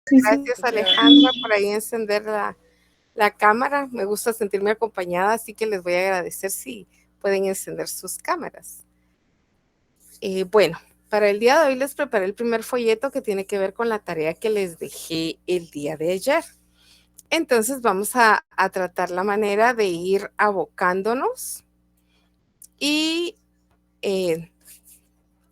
Sí, sí. Gracias, Alejandra, por ahí encender la cámara. Me gusta sentirme acompañada, así que les voy a agradecer si pueden encender sus cámaras. Bueno, para el día de hoy les preparé el primer folleto que tiene que ver con la tarea que les dejé el día de ayer. Entonces vamos a tratar la manera de ir abocándonos y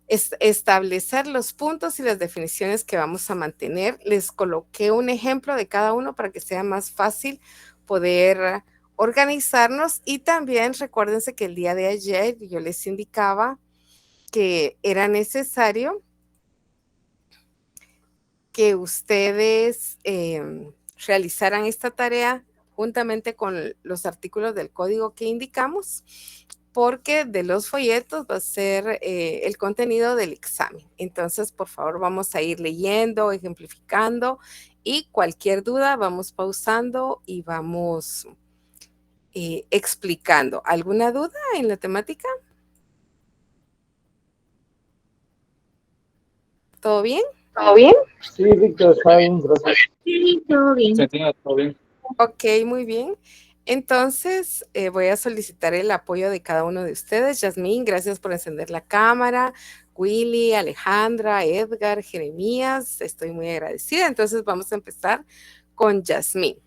establecer los puntos y las definiciones que vamos a mantener. Les coloqué un ejemplo de cada uno para que sea más fácil poder organizarnos, y también recuérdense que el día de ayer yo les indicaba que era necesario que ustedes realizaran esta tarea juntamente con los artículos del código que indicamos, porque de los folletos va a ser el contenido del examen. Entonces, por favor, vamos a ir leyendo, ejemplificando, y cualquier duda vamos pausando y vamos explicando. ¿Alguna duda en la temática? ¿Todo bien? ¿Todo bien? Sí, Víctor, está bien, gracias. Sí, todo bien. Sí, todo bien. Ok, muy bien. Entonces, voy a solicitar el apoyo de cada uno de ustedes. Yasmín, gracias por encender la cámara. Willy, Alejandra, Edgar, Jeremías, estoy muy agradecida. Entonces, vamos a empezar con Yasmín.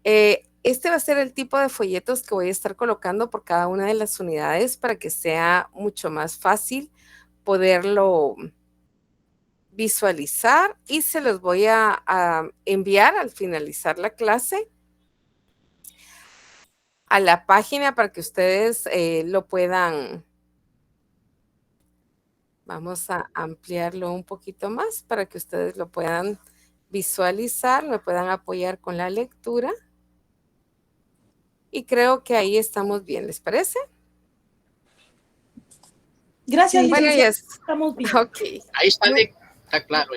Este va a ser el tipo de folletos que voy a estar colocando por cada una de las unidades para que sea mucho más fácil poderlo visualizar, y se los voy a enviar al finalizar la clase a la página para que ustedes lo puedan. Vamos a ampliarlo un poquito más para que ustedes lo puedan visualizar, me puedan apoyar con la lectura. Y creo que ahí estamos bien, ¿les parece? Gracias, Sí. Bueno, licenciada. ya Estamos bien. ok. Ahí está, está claro.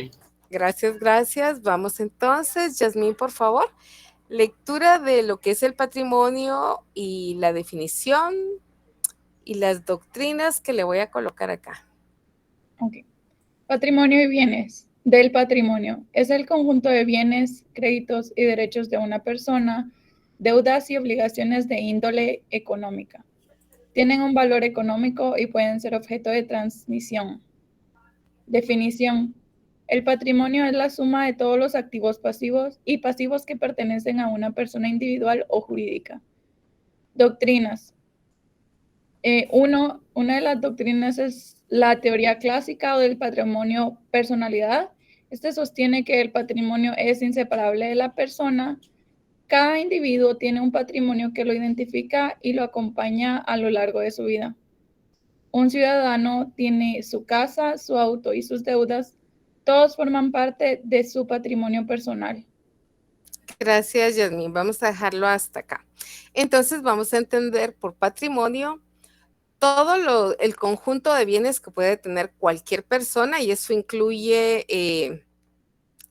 Gracias, gracias. Vamos entonces, Yasmín, por favor. Lectura de lo que es el patrimonio y la definición y las doctrinas que le voy a colocar acá. Ok. Patrimonio y bienes. Del patrimonio es el conjunto de bienes, créditos y derechos de una persona, deudas y obligaciones de índole económica. Tienen un valor económico y pueden ser objeto de transmisión. Definición. El patrimonio es la suma de todos los activos pasivos y pasivos que pertenecen a una persona individual o jurídica. Doctrinas. Una de las doctrinas es la teoría clásica o del patrimonio personalidad. Este sostiene que el patrimonio es inseparable de la persona. Cada individuo tiene un patrimonio que lo identifica y lo acompaña a lo largo de su vida. Un ciudadano tiene su casa, su auto y sus deudas. Todos forman parte de su patrimonio personal. Gracias, Yasmín. Vamos a dejarlo hasta acá. Entonces, vamos a entender por patrimonio todo el conjunto de bienes que puede tener cualquier persona, y eso incluye,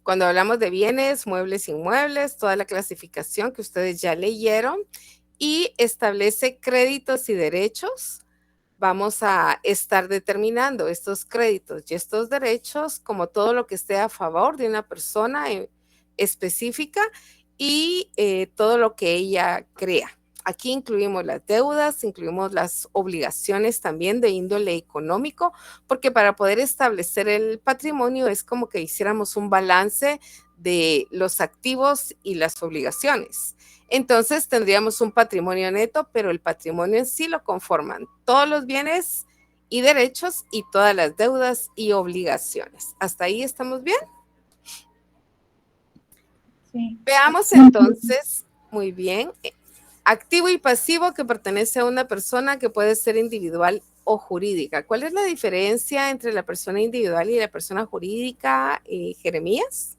cuando hablamos de bienes, muebles, inmuebles, toda la clasificación que ustedes ya leyeron, y establece créditos y derechos. Vamos a estar determinando estos créditos y estos derechos como todo lo que esté a favor de una persona específica, y todo lo que ella crea. Aquí incluimos las deudas, incluimos las obligaciones también de índole económico, porque para poder establecer el patrimonio es como que hiciéramos un balance de los activos y las obligaciones. Entonces tendríamos un patrimonio neto, pero el patrimonio en sí lo conforman todos los bienes y derechos y todas las deudas y obligaciones. ¿Hasta ahí estamos bien? Sí. Veamos entonces, muy bien, activo y pasivo que pertenece a una persona que puede ser individual o jurídica. ¿Cuál es la diferencia entre la persona individual y la persona jurídica, Jeremías?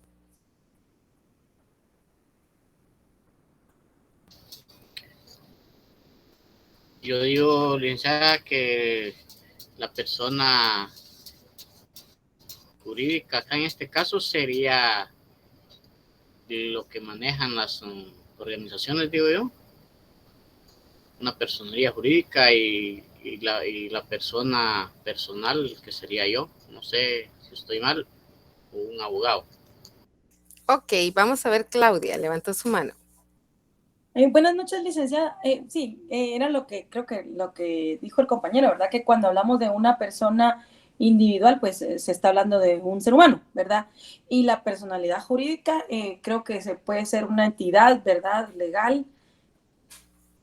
Yo digo, licenciada, que la persona jurídica acá en este caso sería lo que manejan las organizaciones, digo yo, una personería jurídica, y la persona personal, que sería yo, no sé si estoy mal, o un abogado. Ok, vamos a ver, Claudia, levantó su mano. Buenas noches, licenciada. Sí, era lo que creo que lo que dijo el compañero, ¿verdad? Que cuando hablamos de una persona individual, pues se está hablando de un ser humano, ¿verdad? Y la personalidad jurídica, creo que se puede ser una entidad, ¿verdad? Legal.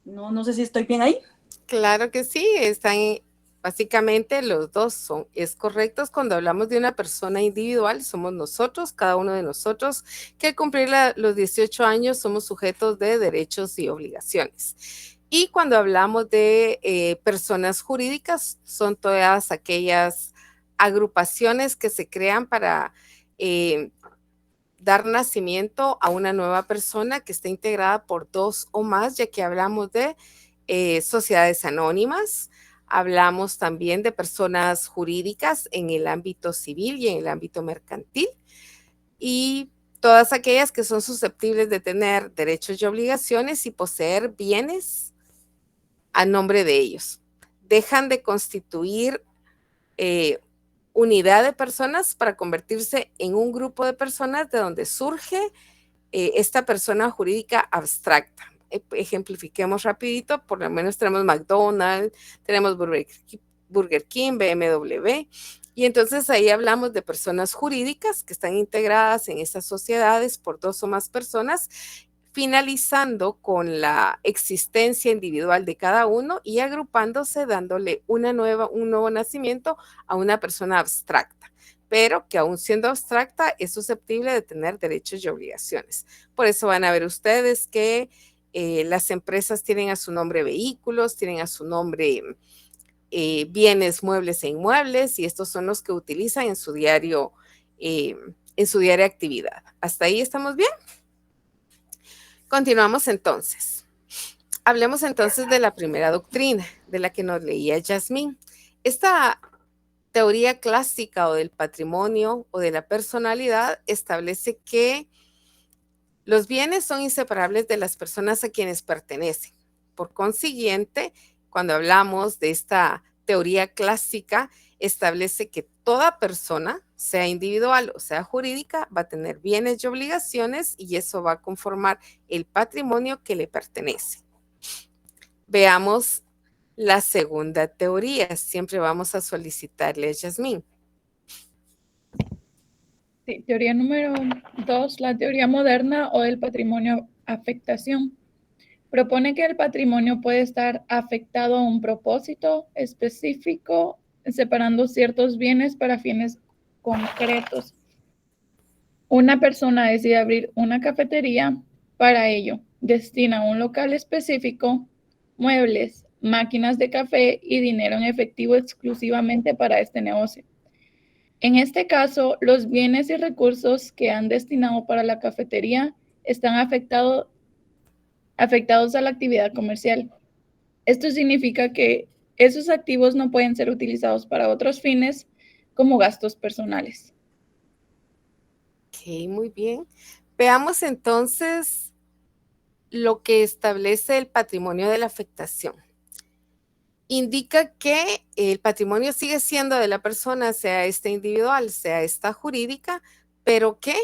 No sé si estoy bien ahí. Claro que sí, están básicamente los dos es correctos. Cuando hablamos de una persona individual, somos nosotros, cada uno de nosotros, que al cumplir los 18 años somos sujetos de derechos y obligaciones. Y cuando hablamos de personas jurídicas, son todas aquellas agrupaciones que se crean para dar nacimiento a una nueva persona que esté integrada por dos o más, ya que hablamos de sociedades anónimas, hablamos también de personas jurídicas en el ámbito civil y en el ámbito mercantil, y todas aquellas que son susceptibles de tener derechos y obligaciones y poseer bienes a nombre de ellos. Dejan de constituir unidad de personas para convertirse en un grupo de personas de donde surge esta persona jurídica abstracta. Ejemplifiquemos rapidito, por lo menos tenemos McDonald's, tenemos Burger King, BMW, y entonces ahí hablamos de personas jurídicas que están integradas en estas sociedades por dos o más personas, finalizando con la existencia individual de cada uno y agrupándose, dándole un nuevo nacimiento a una persona abstracta, pero que aún siendo abstracta es susceptible de tener derechos y obligaciones. Por eso van a ver ustedes que las empresas tienen a su nombre vehículos, tienen a su nombre bienes muebles e inmuebles, y estos son los que utilizan en su diaria actividad. ¿Hasta ahí estamos bien? Continuamos entonces. Hablemos entonces de la primera doctrina, de la que nos leía Yasmín. Esta teoría clásica o del patrimonio o de la personalidad establece que los bienes son inseparables de las personas a quienes pertenecen. Por consiguiente, cuando hablamos de esta teoría clásica, establece que toda persona, sea individual o sea jurídica, va a tener bienes y obligaciones, y eso va a conformar el patrimonio que le pertenece. Veamos la segunda teoría. Siempre vamos a solicitarle a Yasmín. Sí, teoría número 2, la teoría moderna o del patrimonio afectación. Propone que el patrimonio puede estar afectado a un propósito específico, separando ciertos bienes para fines concretos. Una persona decide abrir una cafetería, para ello destina un local específico, muebles, máquinas de café y dinero en efectivo exclusivamente para este negocio. En este caso, los bienes y recursos que han destinado para la cafetería están afectados a la actividad comercial. Esto significa que esos activos no pueden ser utilizados para otros fines como gastos personales. Ok, muy bien. Veamos entonces lo que establece el patrimonio de la afectación. Indica que el patrimonio sigue siendo de la persona, sea esta individual, sea esta jurídica, pero que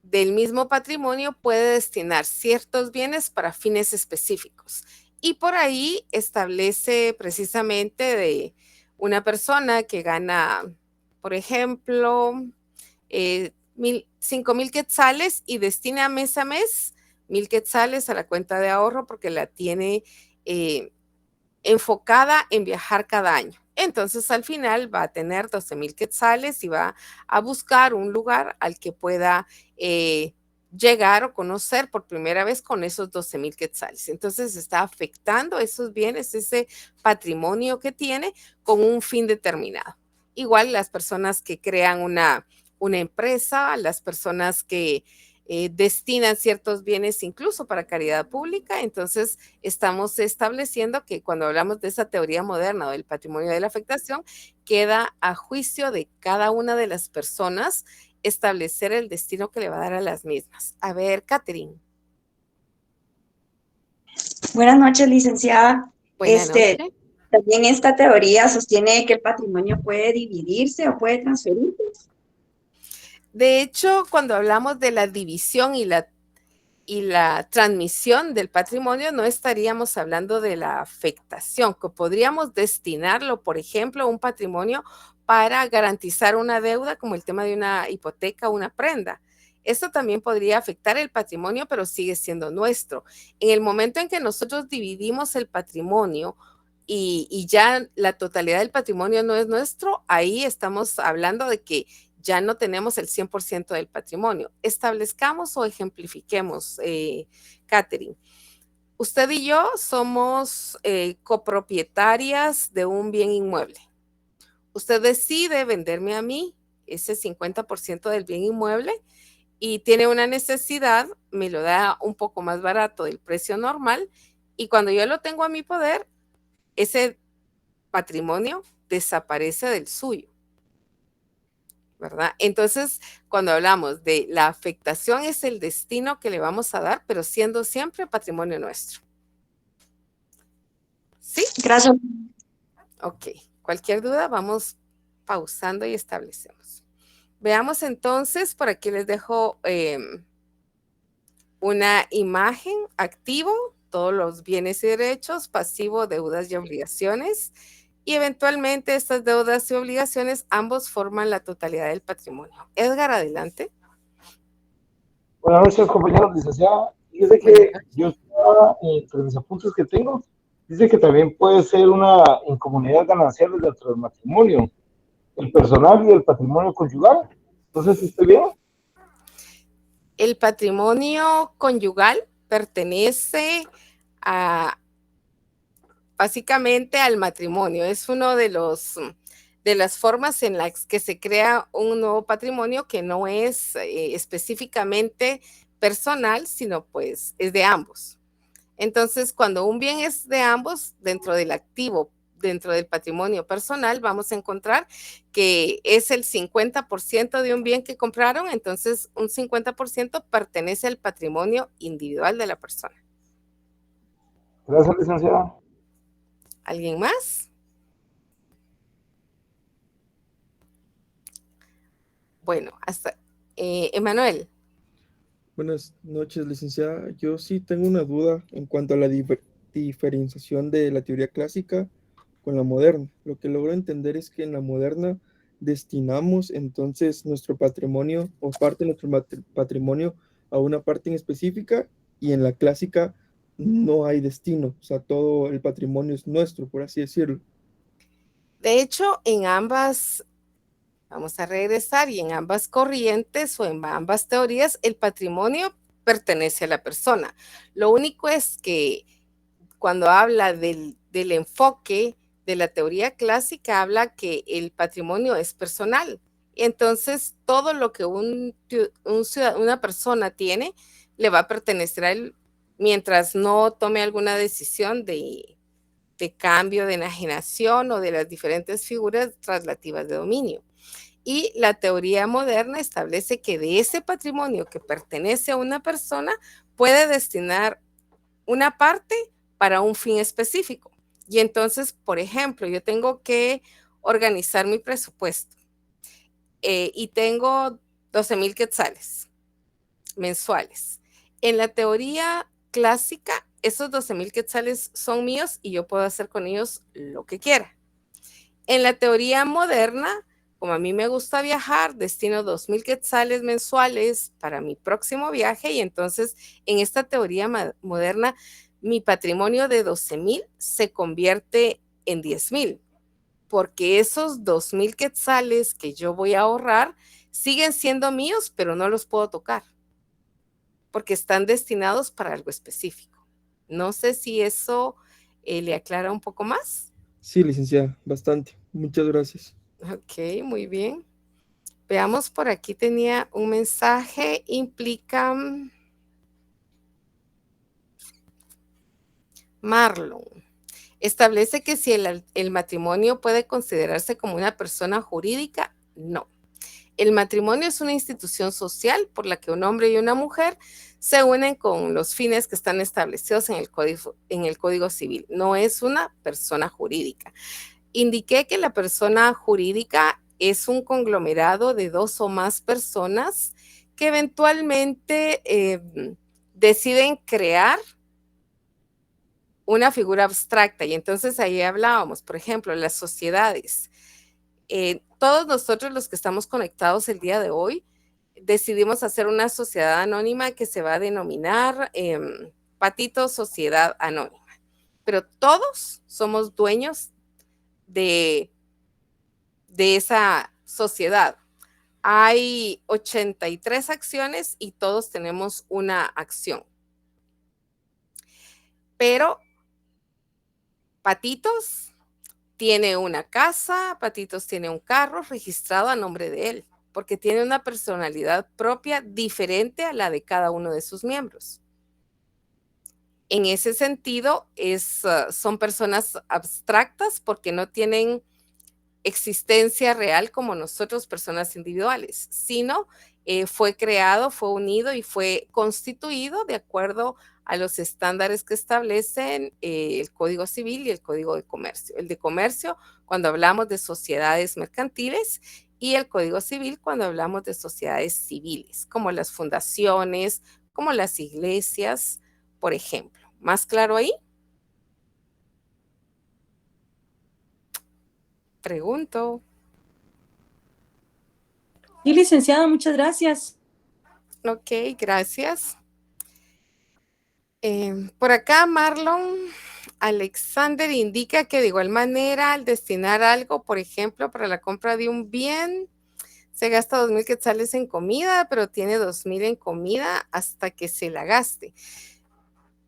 del mismo patrimonio puede destinar ciertos bienes para fines específicos. Y por ahí establece precisamente de una persona que gana, por ejemplo, 5,000 quetzales y destina mes a mes 1,000 quetzales a la cuenta de ahorro porque la tiene enfocada en viajar cada año. Entonces al final va a tener 12,000 quetzales y va a buscar un lugar al que pueda llegar o conocer por primera vez con esos 12,000 quetzales. Entonces está afectando esos bienes, ese patrimonio que tiene con un fin determinado. Igual las personas que crean una empresa, las personas que destinan ciertos bienes incluso para caridad pública. Entonces estamos estableciendo que cuando hablamos de esa teoría moderna o del patrimonio de la afectación, queda a juicio de cada una de las personas establecer el destino que le va a dar a las mismas. A ver, Catherine. Buenas noches, licenciada. Buenas noches. También esta teoría sostiene que el patrimonio puede dividirse o puede transferirse. De hecho, cuando hablamos de la división y la transmisión del patrimonio, no estaríamos hablando de la afectación, que podríamos destinarlo, por ejemplo, a un patrimonio para garantizar una deuda, como el tema de una hipoteca o una prenda. Esto también podría afectar el patrimonio, pero sigue siendo nuestro. En el momento en que nosotros dividimos el patrimonio y ya la totalidad del patrimonio no es nuestro, ahí estamos hablando de que ya no tenemos el 100% del patrimonio. Establezcamos o ejemplifiquemos, Catherine. Usted y yo somos copropietarias de un bien inmueble. Usted decide venderme a mí ese 50% del bien inmueble y tiene una necesidad, me lo da un poco más barato del precio normal, y cuando yo lo tengo a mi poder, ese patrimonio desaparece del suyo, ¿verdad? Entonces, cuando hablamos de la afectación, es el destino que le vamos a dar, pero siendo siempre patrimonio nuestro. ¿Sí? Gracias. Ok. Cualquier duda, vamos pausando y establecemos. Veamos entonces, por aquí les dejo una imagen: activo, todos los bienes y derechos; pasivo, deudas y obligaciones. Y eventualmente estas deudas y obligaciones ambos forman la totalidad del patrimonio. Edgar, adelante. Buenas noches, compañeros, licenciada. Dice que yo estaba, entre mis apuntes que tengo, dice que también puede ser una incomunidad ganancial dentro del matrimonio, el personal y el patrimonio conyugal. No sé si estoy bien. El patrimonio conyugal pertenece básicamente al matrimonio. Es uno de las formas en las que se crea un nuevo patrimonio que no es específicamente personal, sino pues es de ambos. Entonces, cuando un bien es de ambos, dentro del activo, dentro del patrimonio personal, vamos a encontrar que es el 50% de un bien que compraron, entonces un 50% pertenece al patrimonio individual de la persona. Gracias, licenciada. ¿Alguien más? Bueno, hasta Emanuel. Buenas noches, licenciada. Yo sí tengo una duda en cuanto a la diferenciación de la teoría clásica con la moderna. Lo que logro entender es que en la moderna destinamos entonces nuestro patrimonio o parte de nuestro patrimonio a una parte en específica, y en la clásica no hay destino, o sea, todo el patrimonio es nuestro, por así decirlo. De hecho, en ambas, vamos a regresar, y en ambas corrientes o en ambas teorías, el patrimonio pertenece a la persona. Lo único es que cuando habla del enfoque de la teoría clásica, habla que el patrimonio es personal. Entonces, todo lo que una persona tiene le va a pertenecer a él mientras no tome alguna decisión de cambio, de enajenación o de las diferentes figuras traslativas de dominio. Y la teoría moderna establece que de ese patrimonio que pertenece a una persona puede destinar una parte para un fin específico. Y entonces, por ejemplo, yo tengo que organizar mi presupuesto y tengo 12,000 quetzales mensuales. En la teoría clásica, esos 12,000 quetzales son míos y yo puedo hacer con ellos lo que quiera. En la teoría moderna, como a mí me gusta viajar, destino 2,000 quetzales mensuales para mi próximo viaje, y entonces en esta teoría moderna, mi patrimonio de 12,000 se convierte en 10,000, porque esos 2,000 quetzales que yo voy a ahorrar siguen siendo míos, pero no los puedo tocar, porque están destinados para algo específico. No sé si eso le aclara un poco más. Sí, licenciada, bastante. Muchas gracias. Ok, muy bien. Veamos, por aquí tenía un mensaje, implica Marlon. Establece que si el matrimonio puede considerarse como una persona jurídica, no. El matrimonio es una institución social por la que un hombre y una mujer se unen con los fines que están establecidos en el Código Civil. No es una persona jurídica. Indiqué que la persona jurídica es un conglomerado de 2 o más personas que eventualmente deciden crear una figura abstracta. Y entonces ahí hablábamos, por ejemplo, las sociedades. Todos nosotros los que estamos conectados el día de hoy, decidimos hacer una sociedad anónima que se va a denominar Patito Sociedad Anónima. Pero todos somos dueños de esa sociedad. Hay 83 acciones y todos tenemos una acción. Pero Patitos tiene una casa, Patitos tiene un carro registrado a nombre de él, porque tiene una personalidad propia diferente a la de cada uno de sus miembros. En ese sentido, son personas abstractas porque no tienen existencia real como nosotros, personas individuales, sino fue creado, fue unido y fue constituido de acuerdo a los estándares que establecen el Código Civil y el Código de Comercio. El de Comercio cuando hablamos de sociedades mercantiles y el Código Civil cuando hablamos de sociedades civiles, como las fundaciones, como las iglesias, por ejemplo. ¿Más claro ahí? Pregunto. Sí, licenciada, muchas gracias. Ok, gracias. Por acá Marlon Alexander indica que de igual manera al destinar algo, por ejemplo, para la compra de un bien, se gasta 2,000 quetzales en comida, pero tiene 2,000 en comida hasta que se la gaste.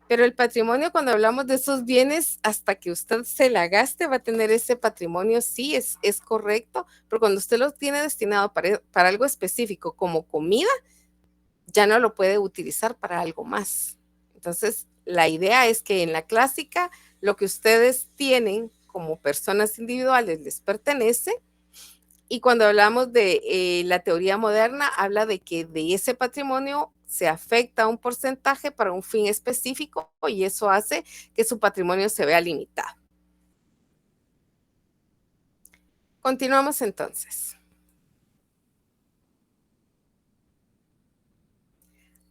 Pero el patrimonio, cuando hablamos de esos bienes, hasta que usted se la gaste, va a tener ese patrimonio, sí, es correcto, pero cuando usted lo tiene destinado para algo específico, como comida, ya no lo puede utilizar para algo más. Entonces, la idea es que en la clásica, lo que ustedes tienen como personas individuales les pertenece, y cuando hablamos de la teoría moderna, habla de que de ese patrimonio se afecta un porcentaje para un fin específico y eso hace que su patrimonio se vea limitado. Continuamos entonces.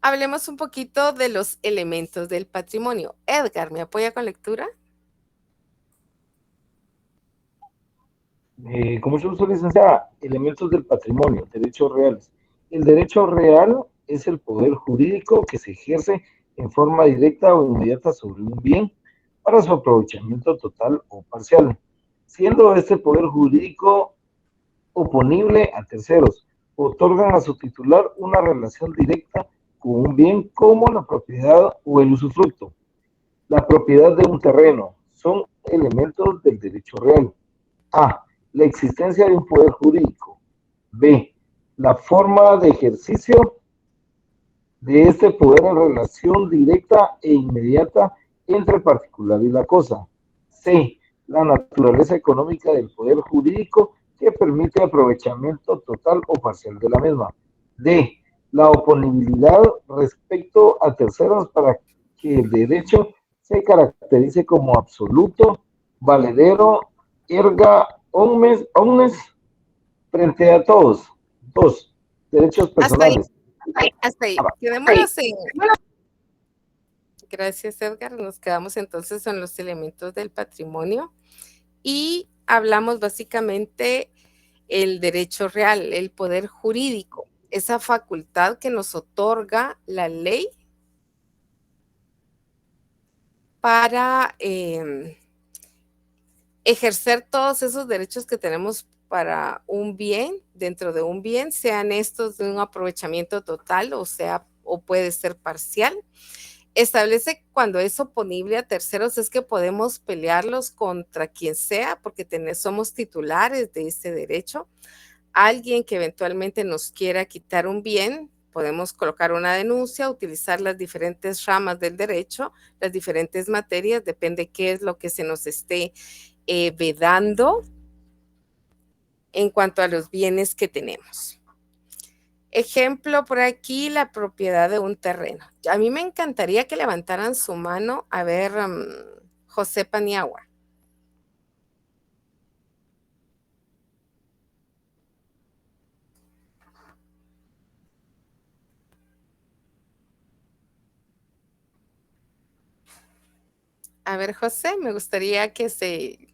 Hablemos un poquito de los elementos del patrimonio. Edgar, ¿me apoya con lectura? Como se usa, licenciada, elementos del patrimonio, derechos reales. El derecho real es el poder jurídico que se ejerce en forma directa o inmediata sobre un bien para su aprovechamiento total o parcial, siendo este poder jurídico oponible a terceros. Otorgan a su titular una relación directa con un bien como la propiedad o el usufructo. La propiedad de un terreno son elementos del derecho real. A. La existencia de un poder jurídico. B. La forma de ejercicio de este poder en relación directa e inmediata entre el particular y la cosa. C. La naturaleza económica del poder jurídico que permite aprovechamiento total o parcial de la misma. D. La oponibilidad respecto a terceros para que el derecho se caracterice como absoluto, valedero, erga omnes, frente a todos. 2. Derechos personales. Hasta ahí. Quedémonos en... Gracias, Edgar. Nos quedamos entonces en los elementos del patrimonio y hablamos básicamente el derecho real, el poder jurídico, esa facultad que nos otorga la ley para ejercer todos esos derechos que tenemos para un bien, dentro de un bien, sean estos de un aprovechamiento total o puede ser parcial. Establece cuando es oponible a terceros es que podemos pelearlos contra quien sea porque somos titulares de ese derecho. Alguien que eventualmente nos quiera quitar un bien, podemos colocar una denuncia, utilizar las diferentes ramas del derecho, las diferentes materias, depende qué es lo que se nos esté vedando en cuanto a los bienes que tenemos. Ejemplo por aquí, la propiedad de un terreno. A mí me encantaría que levantaran su mano a ver José Paniagua. A ver, José, me gustaría que se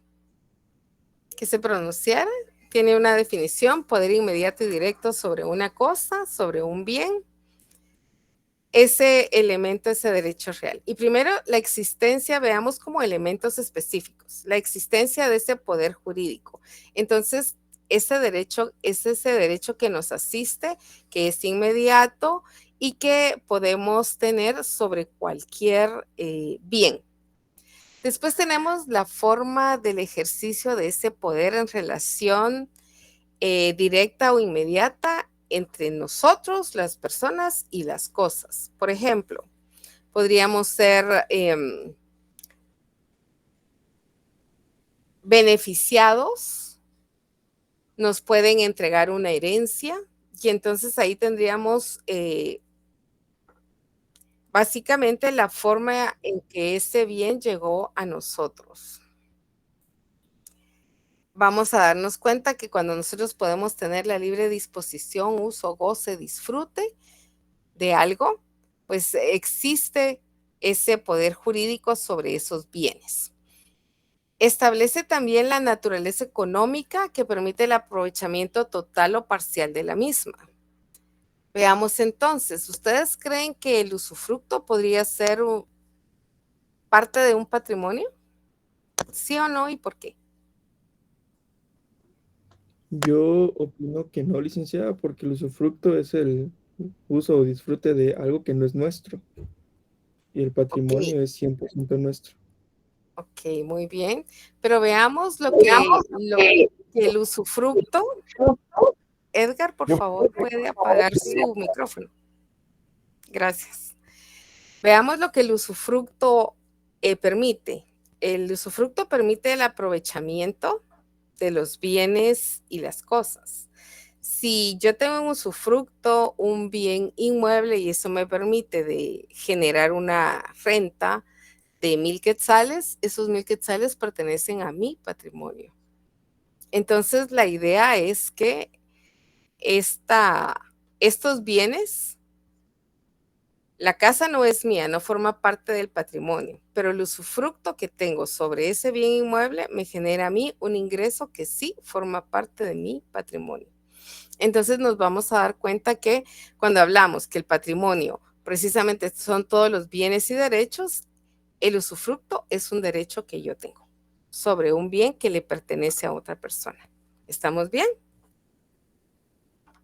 pronunciara. Tiene una definición: poder inmediato y directo sobre una cosa, sobre un bien. Ese elemento, ese derecho real. Y primero, la existencia, veamos como elementos específicos, la existencia de ese poder jurídico. Entonces, ese derecho es ese derecho que nos asiste, que es inmediato y que podemos tener sobre cualquier bien. Después tenemos la forma del ejercicio de ese poder en relación directa o inmediata entre nosotros, las personas y las cosas. Por ejemplo, podríamos ser beneficiados, nos pueden entregar una herencia y entonces ahí tendríamos básicamente la forma en que ese bien llegó a nosotros. Vamos a darnos cuenta que cuando nosotros podemos tener la libre disposición, uso, goce, disfrute de algo, pues existe ese poder jurídico sobre esos bienes. Establece también la naturaleza económica que permite el aprovechamiento total o parcial de la misma. Veamos entonces, ¿ustedes creen que el usufructo podría ser parte de un patrimonio? ¿Sí o no y por qué? Yo opino que no, licenciada, porque el usufructo es el uso o disfrute de algo que no es nuestro y el patrimonio es 100% nuestro. Ok, muy bien. Pero veamos lo que el usufructo. Edgar, por favor, puede apagar su micrófono. Gracias. Veamos lo que el usufructo permite. El usufructo permite el aprovechamiento de los bienes y las cosas. Si yo tengo un usufructo, un bien inmueble, y eso me permite de generar una renta de 1,000 quetzales, esos 1,000 quetzales pertenecen a mi patrimonio. Entonces, la idea es que estos bienes, la casa no es mía, no forma parte del patrimonio, pero el usufructo que tengo sobre ese bien inmueble me genera a mí un ingreso que sí forma parte de mi patrimonio. Entonces nos vamos a dar cuenta que cuando hablamos que el patrimonio precisamente son todos los bienes y derechos, el usufructo es un derecho que yo tengo sobre un bien que le pertenece a otra persona. ¿Estamos bien?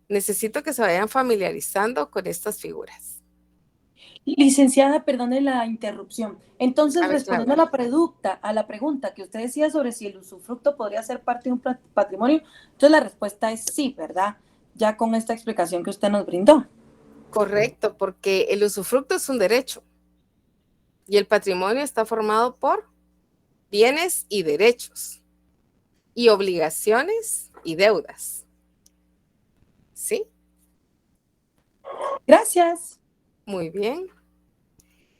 Necesito que se vayan familiarizando con estas figuras. Licenciada, perdone la interrupción. Entonces, A ver, respondiendo a la pregunta que usted decía sobre si el usufructo podría ser parte de un patrimonio, entonces la respuesta es sí, ¿verdad? Ya con esta explicación que usted nos brindó. Correcto, porque el usufructo es un derecho y el patrimonio está formado por bienes y derechos y obligaciones y deudas. ¿Sí? Gracias. Muy bien.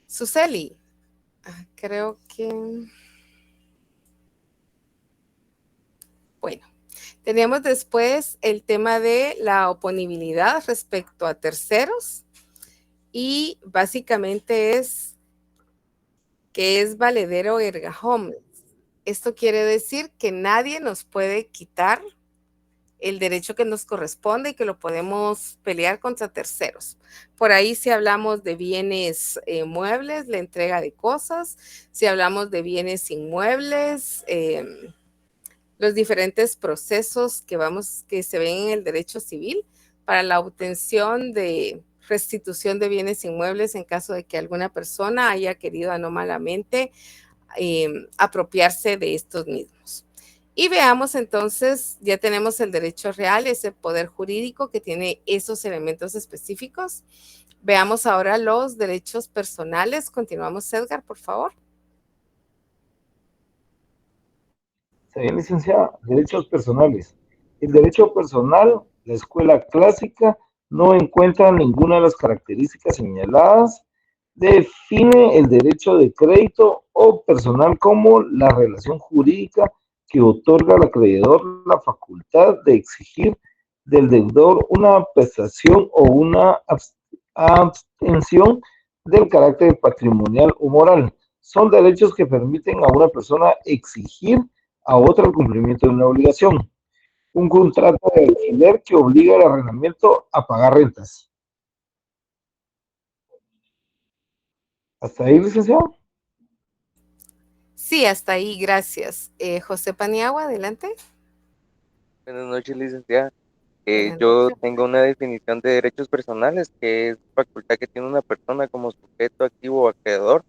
Suseli, creo que... Bueno, tenemos después el tema de la oponibilidad respecto a terceros y básicamente es que es valedero erga omnes. Esto quiere decir que nadie nos puede quitar el derecho que nos corresponde y que lo podemos pelear contra terceros. Por ahí si hablamos de bienes muebles, la entrega de cosas, si hablamos de bienes inmuebles, los diferentes procesos que se ven en el derecho civil para la obtención de restitución de bienes inmuebles en caso de que alguna persona haya querido anómalamente apropiarse de estos mismos. Y veamos entonces, ya tenemos el derecho real, ese poder jurídico que tiene esos elementos específicos. Veamos ahora los derechos personales. Continuamos, Edgar, por favor. Está bien, licenciada. Derechos personales. El derecho personal, la escuela clásica, no encuentra ninguna de las características señaladas. Define el derecho de crédito o personal como la relación jurídica que otorga al acreedor la facultad de exigir del deudor una prestación o una abstención del carácter patrimonial o moral son derechos que permiten a una persona exigir a otra el cumplimiento de una obligación. Un contrato de alquiler que obliga al arrendamiento a pagar rentas. ¿Hasta ahí, licenciado? Sí, hasta ahí, gracias. José Paniagua, adelante. Buenas noches, licenciada. Buenas Yo noches. tengo una definición de derechos personales, que es facultad que tiene una persona como sujeto activo o acreedor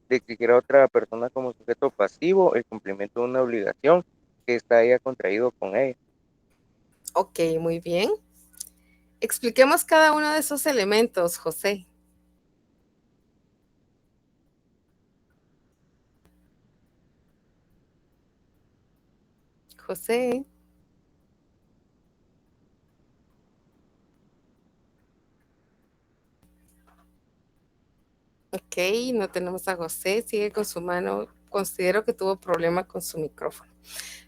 de exigir a otra persona como sujeto pasivo el cumplimiento de una obligación que está ella contraído con ella. Ok, muy bien. Expliquemos cada uno de esos elementos, José. José. Ok, no tenemos a José, sigue con su mano. Considero que tuvo problema con su micrófono.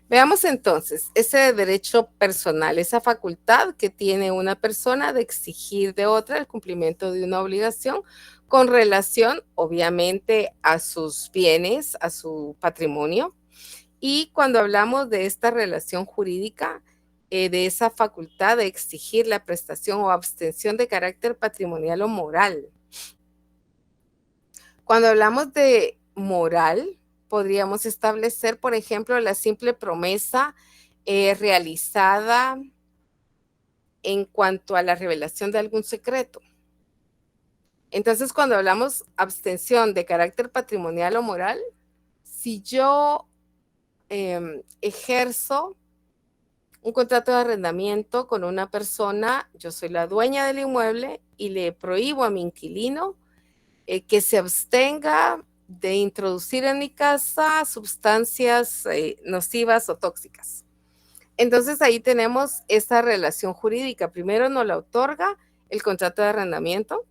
Veamos entonces, ese derecho personal, esa facultad que tiene una persona de exigir de otra el cumplimiento de una obligación con relación, obviamente, a sus bienes, a su patrimonio. Y cuando hablamos de esta relación jurídica, de esa facultad de exigir la prestación o abstención de carácter patrimonial o moral. Cuando hablamos de moral, podríamos establecer, por ejemplo, la simple promesa realizada en cuanto a la revelación de algún secreto. Entonces, cuando hablamos abstención de carácter patrimonial o moral, si yo ejerzo un contrato de arrendamiento con una persona, yo soy la dueña del inmueble y le prohíbo a mi inquilino que se abstenga de introducir en mi casa sustancias nocivas o tóxicas. Entonces ahí tenemos esa relación jurídica. Primero nos la otorga el contrato de arrendamiento,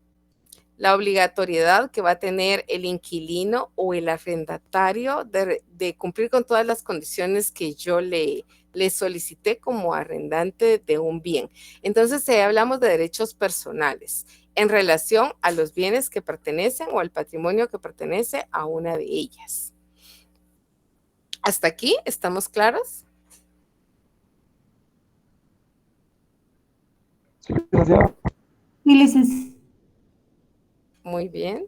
la obligatoriedad que va a tener el inquilino o el arrendatario de cumplir con todas las condiciones que yo le solicité como arrendante de un bien. Entonces hablamos de derechos personales en relación a los bienes que pertenecen o al patrimonio que pertenece a una de ellas. ¿Hasta aquí estamos claros? Sí, licenciado. Sí, licenciada. Muy bien.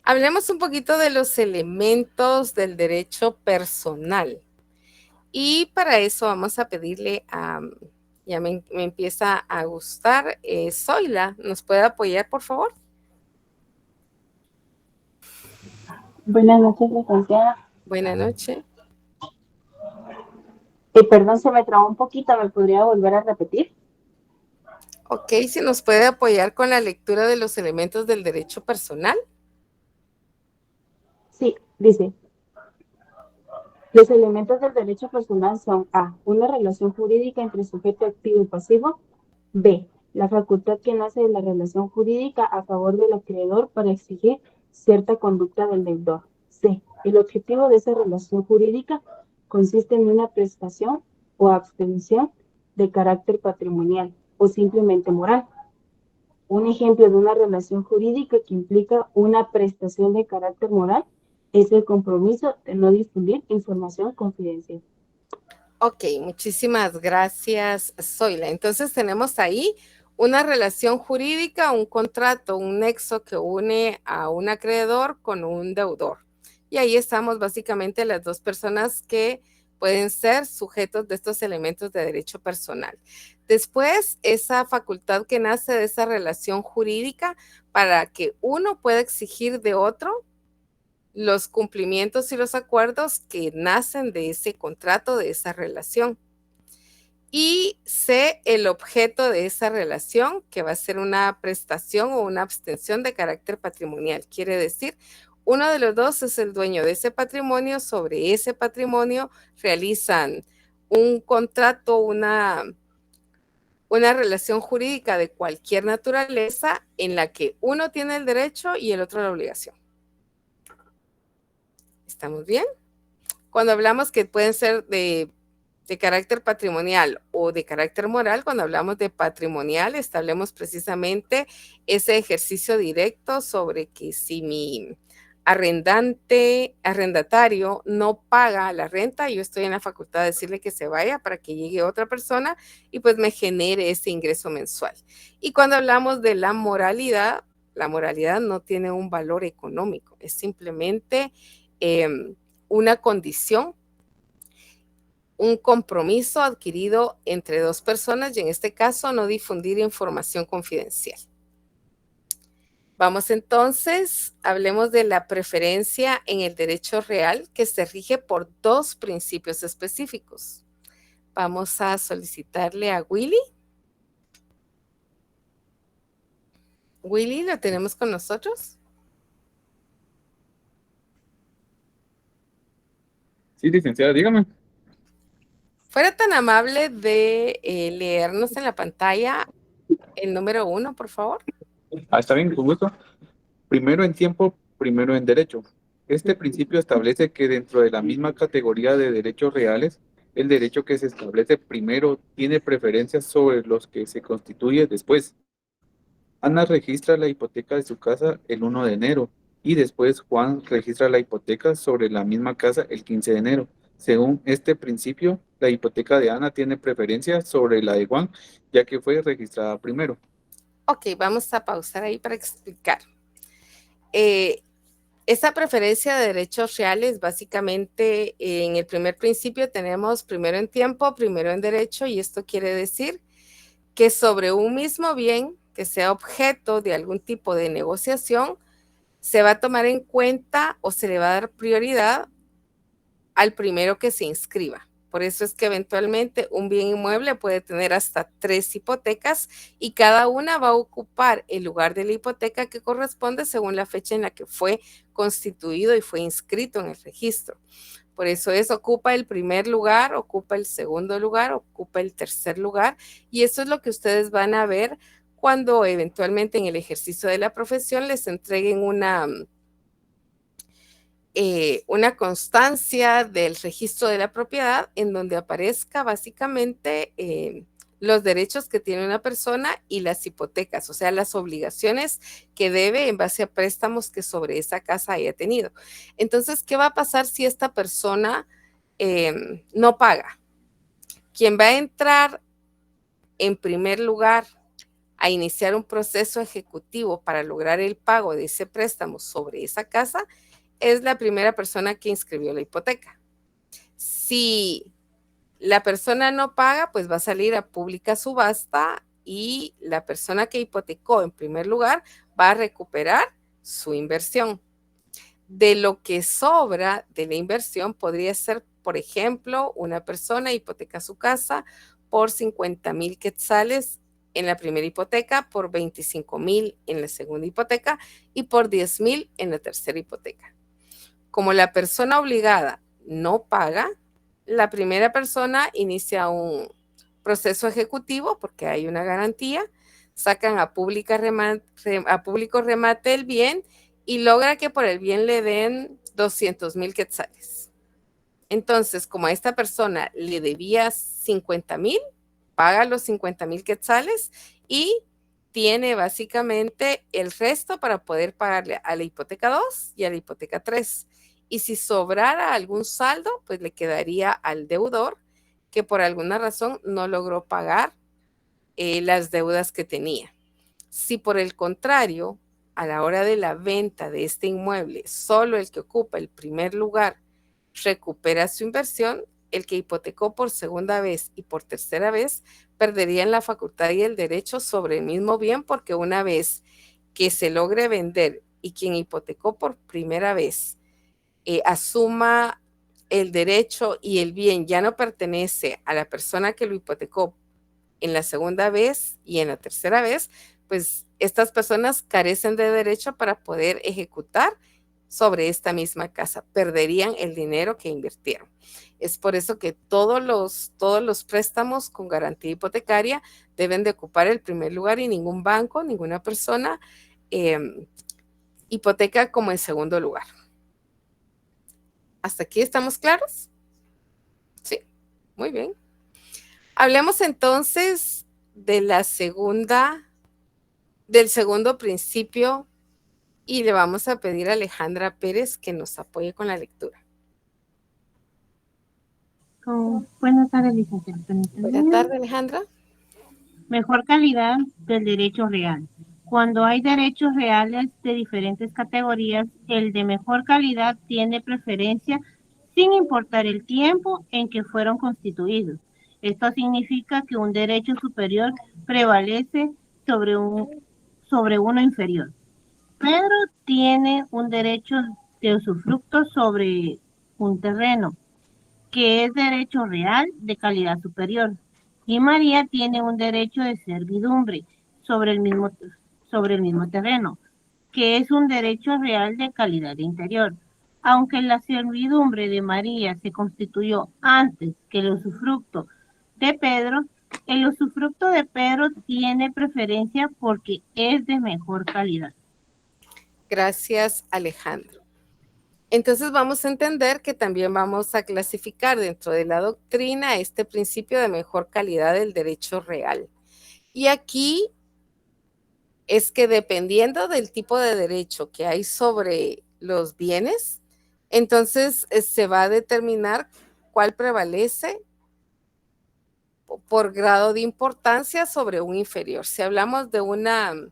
Hablemos un poquito de los elementos del derecho personal. Y para eso vamos a pedirle a, ya me empieza a gustar, Zoila, ¿nos puede apoyar, por favor? Buenas noches, licenciada. Buenas noches. Perdón, se me trabó un poquito, ¿me podría volver a repetir? Ok, si nos puede apoyar con la lectura de los elementos del derecho personal. Sí, dice, los elementos del derecho personal son A, una relación jurídica entre sujeto activo y pasivo, B, la facultad que nace de la relación jurídica a favor del acreedor para exigir cierta conducta del deudor, C, el objetivo de esa relación jurídica consiste en una prestación o abstención de carácter patrimonial o simplemente moral. Un ejemplo de una relación jurídica que implica una prestación de carácter moral es el compromiso de no difundir información confidencial. Ok, muchísimas gracias, Zoila. Entonces tenemos ahí una relación jurídica, un contrato, un nexo que une a un acreedor con un deudor. Y ahí estamos básicamente las dos personas que pueden ser sujetos de estos elementos de derecho personal. Después, esa facultad que nace de esa relación jurídica para que uno pueda exigir de otro los cumplimientos y los acuerdos que nacen de ese contrato, de esa relación. Y C, el objeto de esa relación, que va a ser una prestación o una abstención de carácter patrimonial. Quiere decir, uno de los dos es el dueño de ese patrimonio, sobre ese patrimonio realizan un contrato, una relación jurídica de cualquier naturaleza en la que uno tiene el derecho y el otro la obligación. ¿Estamos bien? Cuando hablamos que pueden ser de carácter patrimonial o de carácter moral, cuando hablamos de patrimonial, establecemos precisamente ese ejercicio directo sobre que si mi arrendatario no paga la renta, yo estoy en la facultad de decirle que se vaya para que llegue otra persona y pues me genere ese ingreso mensual. Y cuando hablamos de la moralidad no tiene un valor económico, es simplemente una condición, un compromiso adquirido entre dos personas y en este caso no difundir información confidencial. Vamos entonces, hablemos de la preferencia en el derecho real que se rige por dos principios específicos. Vamos a solicitarle a Willy. Willy, ¿lo tenemos con nosotros? Sí, licenciada, dígame. ¿Fuera tan amable de leernos en la pantalla el número 1, por favor? Está bien, con gusto. Primero en tiempo, primero en derecho. Este principio establece que dentro de la misma categoría de derechos reales, el derecho que se establece primero tiene preferencia sobre los que se constituye después. Ana registra la hipoteca de su casa el 1 de enero y después Juan registra la hipoteca sobre la misma casa el 15 de enero. Según este principio, la hipoteca de Ana tiene preferencia sobre la de Juan, ya que fue registrada primero. Ok, vamos a pausar ahí para explicar. Esta preferencia de derechos reales, básicamente en el primer principio tenemos primero en tiempo, primero en derecho, y esto quiere decir que sobre un mismo bien que sea objeto de algún tipo de negociación, se va a tomar en cuenta o se le va a dar prioridad al primero que se inscriba. Por eso es que eventualmente un bien inmueble puede tener hasta 3 hipotecas y cada una va a ocupar el lugar de la hipoteca que corresponde según la fecha en la que fue constituido y fue inscrito en el registro. Por eso ocupa el primer lugar, ocupa el segundo lugar, ocupa el tercer lugar y eso es lo que ustedes van a ver cuando eventualmente en el ejercicio de la profesión les entreguen una constancia del registro de la propiedad en donde aparezca básicamente los derechos que tiene una persona y las hipotecas, o sea, las obligaciones que debe en base a préstamos que sobre esa casa haya tenido. Entonces, ¿qué va a pasar si esta persona no paga? Quien va a entrar en primer lugar a iniciar un proceso ejecutivo para lograr el pago de ese préstamo sobre esa casa es la primera persona que inscribió la hipoteca. Si la persona no paga, pues va a salir a pública subasta y la persona que hipotecó en primer lugar va a recuperar su inversión. De lo que sobra de la inversión podría ser, por ejemplo, una persona hipoteca su casa por 50,000 quetzales en la primera hipoteca, por 25,000 en la segunda hipoteca y por 10,000 en la tercera hipoteca. Como la persona obligada no paga, la primera persona inicia un proceso ejecutivo porque hay una garantía, sacan a público remate el bien y logra que por el bien le den 200,000 quetzales. Entonces, como a esta persona le debía 50,000, paga los 50,000 quetzales y tiene básicamente el resto para poder pagarle a la hipoteca 2 y a la hipoteca 3. Y si sobrara algún saldo, pues le quedaría al deudor que por alguna razón no logró pagar las deudas que tenía. Si por el contrario, a la hora de la venta de este inmueble, solo el que ocupa el primer lugar recupera su inversión, el que hipotecó por segunda vez y por tercera vez perderían la facultad y el derecho sobre el mismo bien porque una vez que se logre vender y quien hipotecó por primera vez asuma el derecho y el bien ya no pertenece a la persona que lo hipotecó en la segunda vez y en la tercera vez, pues estas personas carecen de derecho para poder ejecutar sobre esta misma casa, perderían el dinero que invirtieron. Es por eso que todos los préstamos con garantía hipotecaria deben de ocupar el primer lugar y ningún banco, ninguna persona hipoteca como en segundo lugar. ¿Hasta aquí estamos claros? Sí, muy bien. Hablemos entonces de del segundo principio Y le vamos a pedir a Alejandra Pérez que nos apoye con la lectura. Buenas tardes, licenciada. Buenas tardes, Alejandra. Mejor calidad del derecho real. Cuando hay derechos reales de diferentes categorías, el de mejor calidad tiene preferencia sin importar el tiempo en que fueron constituidos. Esto significa que un derecho superior prevalece sobre uno inferior. Pedro tiene un derecho de usufructo sobre un terreno, que es derecho real de calidad superior. Y María tiene un derecho de servidumbre sobre el mismo terreno, que es un derecho real de calidad interior. Aunque la servidumbre de María se constituyó antes que el usufructo de Pedro, el usufructo de Pedro tiene preferencia porque es de mejor calidad. Gracias, Alejandro. Entonces vamos a entender que también vamos a clasificar dentro de la doctrina este principio de mejor calidad del derecho real. Y aquí es que dependiendo del tipo de derecho que hay sobre los bienes, entonces se va a determinar cuál prevalece por grado de importancia sobre un inferior. Si hablamos de un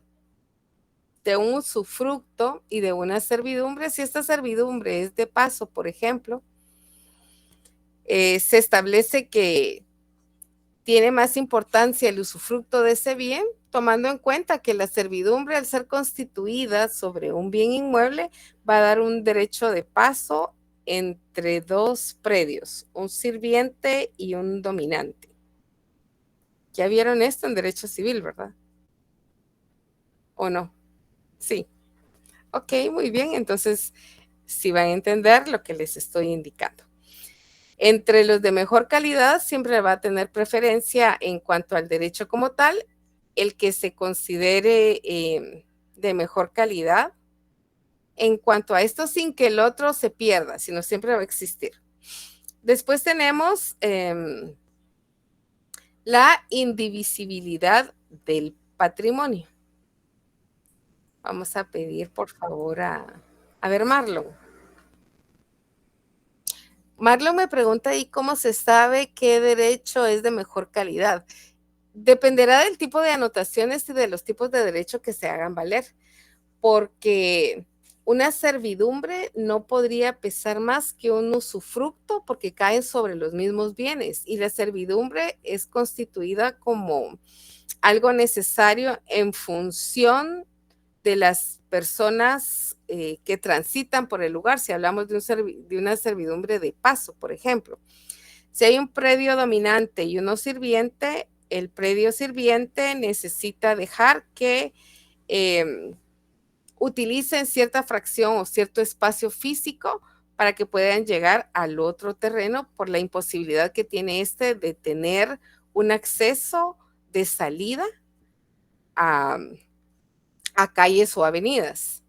usufructo y de una servidumbre, si esta servidumbre es de paso, por ejemplo, se establece que tiene más importancia el usufructo de ese bien, tomando en cuenta que la servidumbre, al ser constituida sobre un bien inmueble, va a dar un derecho de paso entre dos predios, un sirviente y un dominante. Ya vieron esto en derecho civil, ¿verdad? ¿O no? Sí. Ok, muy bien. Entonces, sí van a entender lo que les estoy indicando. Entre los de mejor calidad siempre va a tener preferencia en cuanto al derecho como tal, el que se considere de mejor calidad. En cuanto a esto, sin que el otro se pierda, sino siempre va a existir. Después tenemos la indivisibilidad del patrimonio. Vamos a pedir, por favor, a ver, Marlon. Marlon me pregunta ahí cómo se sabe qué derecho es de mejor calidad. Dependerá del tipo de anotaciones y de los tipos de derecho que se hagan valer, porque una servidumbre no podría pesar más que un usufructo porque caen sobre los mismos bienes, y la servidumbre es constituida como algo necesario en función de las personas que transitan por el lugar. Si hablamos de una servidumbre de paso, por ejemplo. Si hay un predio dominante y uno sirviente, el predio sirviente necesita dejar que utilicen cierta fracción o cierto espacio físico para que puedan llegar al otro terreno por la imposibilidad que tiene este de tener un acceso de salida a calles o avenidas.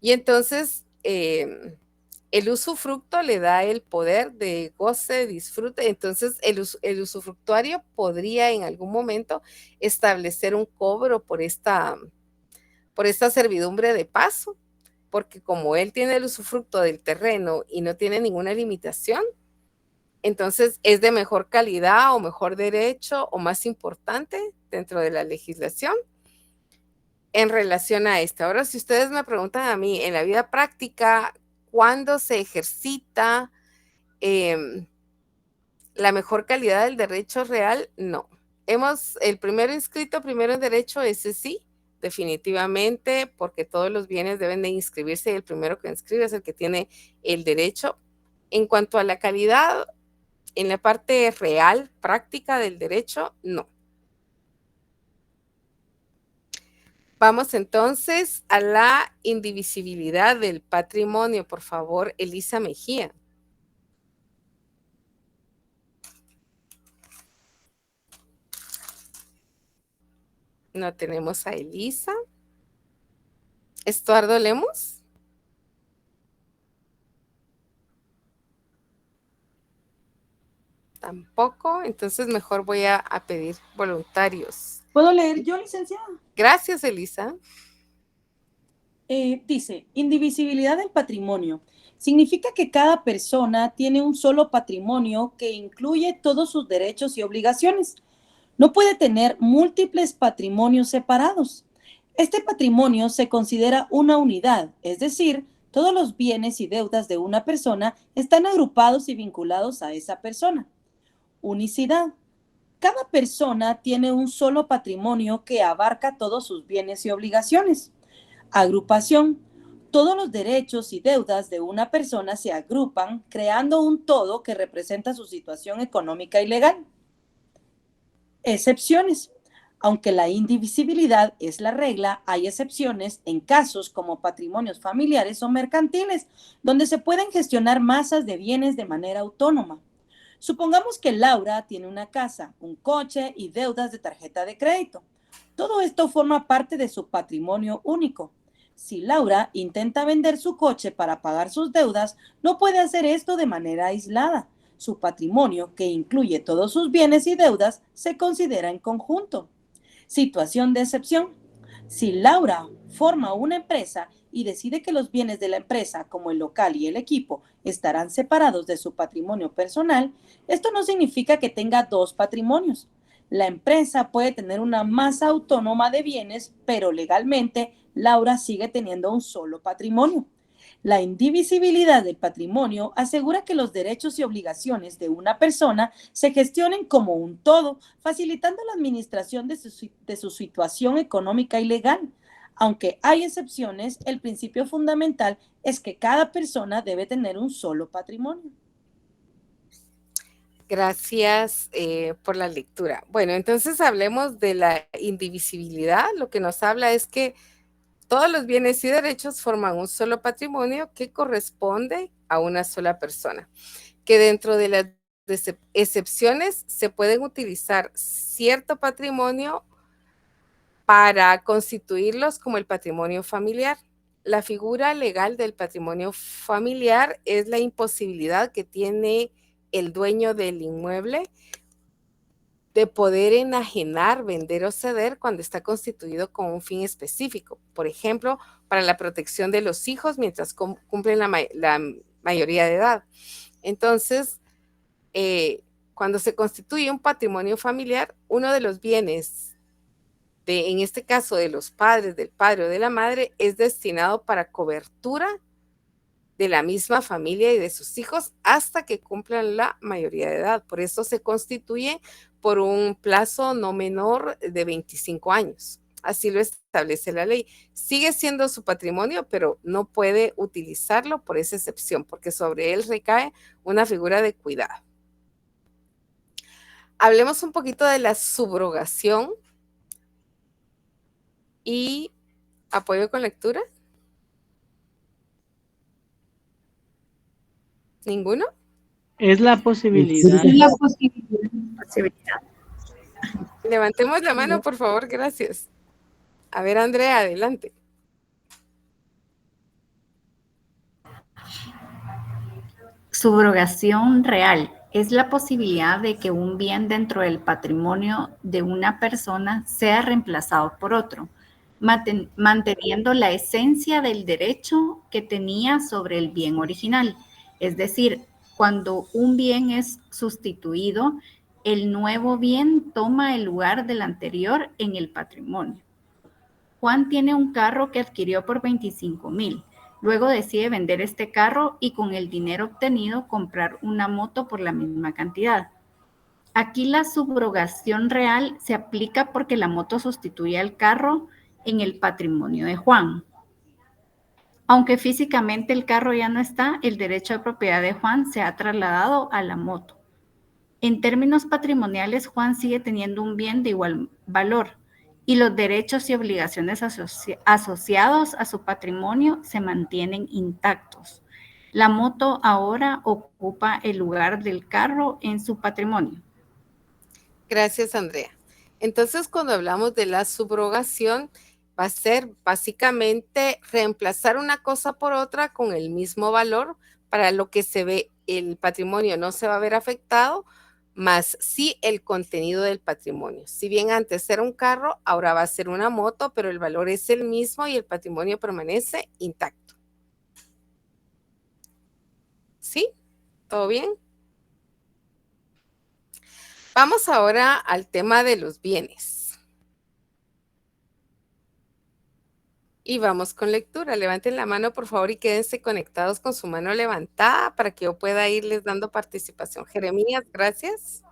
Y entonces el usufructo le da el poder de goce, disfrute. Entonces el usufructuario podría en algún momento establecer un cobro por esta servidumbre de paso, porque como él tiene el usufructo del terreno y no tiene ninguna limitación, entonces es de mejor calidad o mejor derecho o más importante dentro de la legislación en relación a esto. Ahora, si ustedes me preguntan a mí en la vida práctica, ¿cuándo se ejercita la mejor calidad del derecho real? No. El primero inscrito, primero en derecho, ese sí, definitivamente, porque todos los bienes deben de inscribirse y el primero que inscribe es el que tiene el derecho. En cuanto a la calidad, en la parte real, práctica del derecho, no. Vamos entonces a la indivisibilidad del patrimonio. Por favor, Elisa Mejía. No tenemos a Elisa. ¿Estuardo Lemos? Tampoco. Entonces mejor voy a pedir voluntarios. ¿Puedo leer yo, licenciada? Gracias, Elisa. Dice, indivisibilidad del patrimonio. Significa que cada persona tiene un solo patrimonio que incluye todos sus derechos y obligaciones. No puede tener múltiples patrimonios separados. Este patrimonio se considera una unidad, es decir, todos los bienes y deudas de una persona están agrupados y vinculados a esa persona. Unicidad. Cada persona tiene un solo patrimonio que abarca todos sus bienes y obligaciones. Agrupación. Todos los derechos y deudas de una persona se agrupan creando un todo que representa su situación económica y legal. Excepciones. Aunque la indivisibilidad es la regla, hay excepciones en casos como patrimonios familiares o mercantiles, donde se pueden gestionar masas de bienes de manera autónoma. Supongamos que Laura tiene una casa, un coche y deudas de tarjeta de crédito. Todo esto forma parte de su patrimonio único. Si Laura intenta vender su coche para pagar sus deudas, no puede hacer esto de manera aislada. Su patrimonio, que incluye todos sus bienes y deudas, se considera en conjunto. Situación de excepción. Si Laura forma una empresa y decide que los bienes de la empresa, como el local y el equipo, estarán separados de su patrimonio personal, esto no significa que tenga dos patrimonios. La empresa puede tener una masa autónoma de bienes, pero legalmente Laura sigue teniendo un solo patrimonio. La indivisibilidad del patrimonio asegura que los derechos y obligaciones de una persona se gestionen como un todo, facilitando la administración de su situación económica y legal. Aunque hay excepciones, el principio fundamental es que cada persona debe tener un solo patrimonio. Gracias por la lectura. Bueno, entonces hablemos de la indivisibilidad. Lo que nos habla es que todos los bienes y derechos forman un solo patrimonio que corresponde a una sola persona. Que dentro de las excepciones se pueden utilizar cierto patrimonio para constituirlos como el patrimonio familiar. La figura legal del patrimonio familiar es la imposibilidad que tiene el dueño del inmueble de poder enajenar, vender o ceder cuando está constituido con un fin específico. Por ejemplo, para la protección de los hijos mientras cumplen la mayoría de edad. Entonces, cuando se constituye un patrimonio familiar, uno de los bienes, en este caso de los padres, del padre o de la madre, es destinado para cobertura de la misma familia y de sus hijos hasta que cumplan la mayoría de edad. Por eso se constituye por un plazo no menor de 25 años. Así lo establece la ley. Sigue siendo su patrimonio, pero no puede utilizarlo por esa excepción, porque sobre él recae una figura de cuidado. Hablemos un poquito de la subrogación y apoyo con lectura. ¿Ninguno? Es la posibilidad. Es la posibilidad. Levantemos la mano, por favor, gracias. A ver, Andrea, adelante. Subrogación real es la posibilidad de que un bien dentro del patrimonio de una persona sea reemplazado por otro, manteniendo la esencia del derecho que tenía sobre el bien original. Es decir, cuando un bien es sustituido, el nuevo bien toma el lugar del anterior en el patrimonio. Juan tiene un carro que adquirió por 25,000. Luego decide vender este carro y con el dinero obtenido comprar una moto por la misma cantidad. Aquí la subrogación real se aplica porque la moto sustituye al carro en el patrimonio de Juan. Aunque físicamente el carro ya no está, el derecho de propiedad de Juan se ha trasladado a la moto. En términos patrimoniales, Juan sigue teniendo un bien de igual valor y los derechos y obligaciones asociados a su patrimonio se mantienen intactos. La moto ahora ocupa el lugar del carro en su patrimonio. Gracias, Andrea. Entonces, cuando hablamos de la subrogación, va a ser básicamente reemplazar una cosa por otra con el mismo valor para lo que se ve, el patrimonio no se va a ver afectado, más sí el contenido del patrimonio. Si bien antes era un carro, ahora va a ser una moto, pero el valor es el mismo y el patrimonio permanece intacto. ¿Sí? ¿Todo bien? Vamos ahora al tema de los bienes. Y vamos con lectura. Levanten la mano, por favor, y quédense conectados con su mano levantada para que yo pueda irles dando participación. Jeremías, gracias.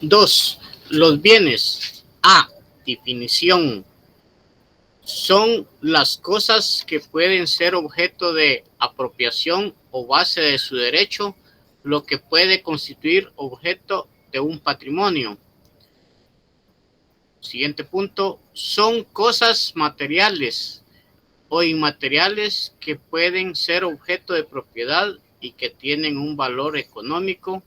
Dos, los bienes. A, definición. Son las cosas que pueden ser objeto de apropiación o base de su derecho, lo que puede constituir objeto de un patrimonio. Siguiente punto, son cosas materiales o inmateriales que pueden ser objeto de propiedad y que tienen un valor económico,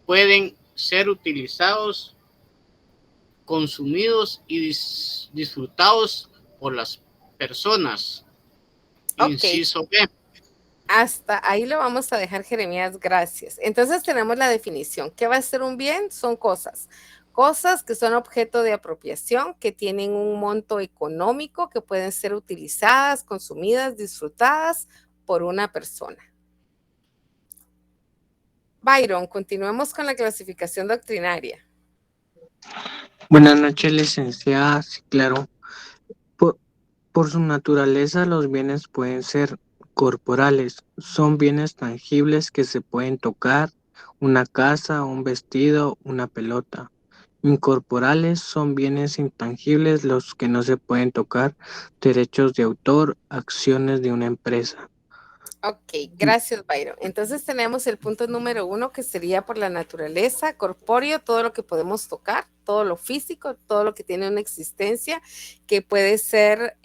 pueden ser utilizados, consumidos y disfrutados por las personas. Ok. Inciso B. Hasta ahí lo vamos a dejar, Jeremías, gracias. Entonces tenemos la definición. ¿Qué va a ser un bien? Son cosas. Cosas que son objeto de apropiación, que tienen un monto económico, que pueden ser utilizadas, consumidas, disfrutadas por una persona. Byron, continuemos con la clasificación doctrinaria. Buenas noches, licenciada. Sí, claro. Por su naturaleza, los bienes pueden ser corporales. Son bienes tangibles que se pueden tocar, una casa, un vestido, una pelota. Incorporales son bienes intangibles, los que no se pueden tocar, derechos de autor, acciones de una empresa. Ok, gracias, Byron. Entonces tenemos el punto número 1, que sería por la naturaleza, corpóreo, todo lo que podemos tocar, todo lo físico, todo lo que tiene una existencia, que puede ser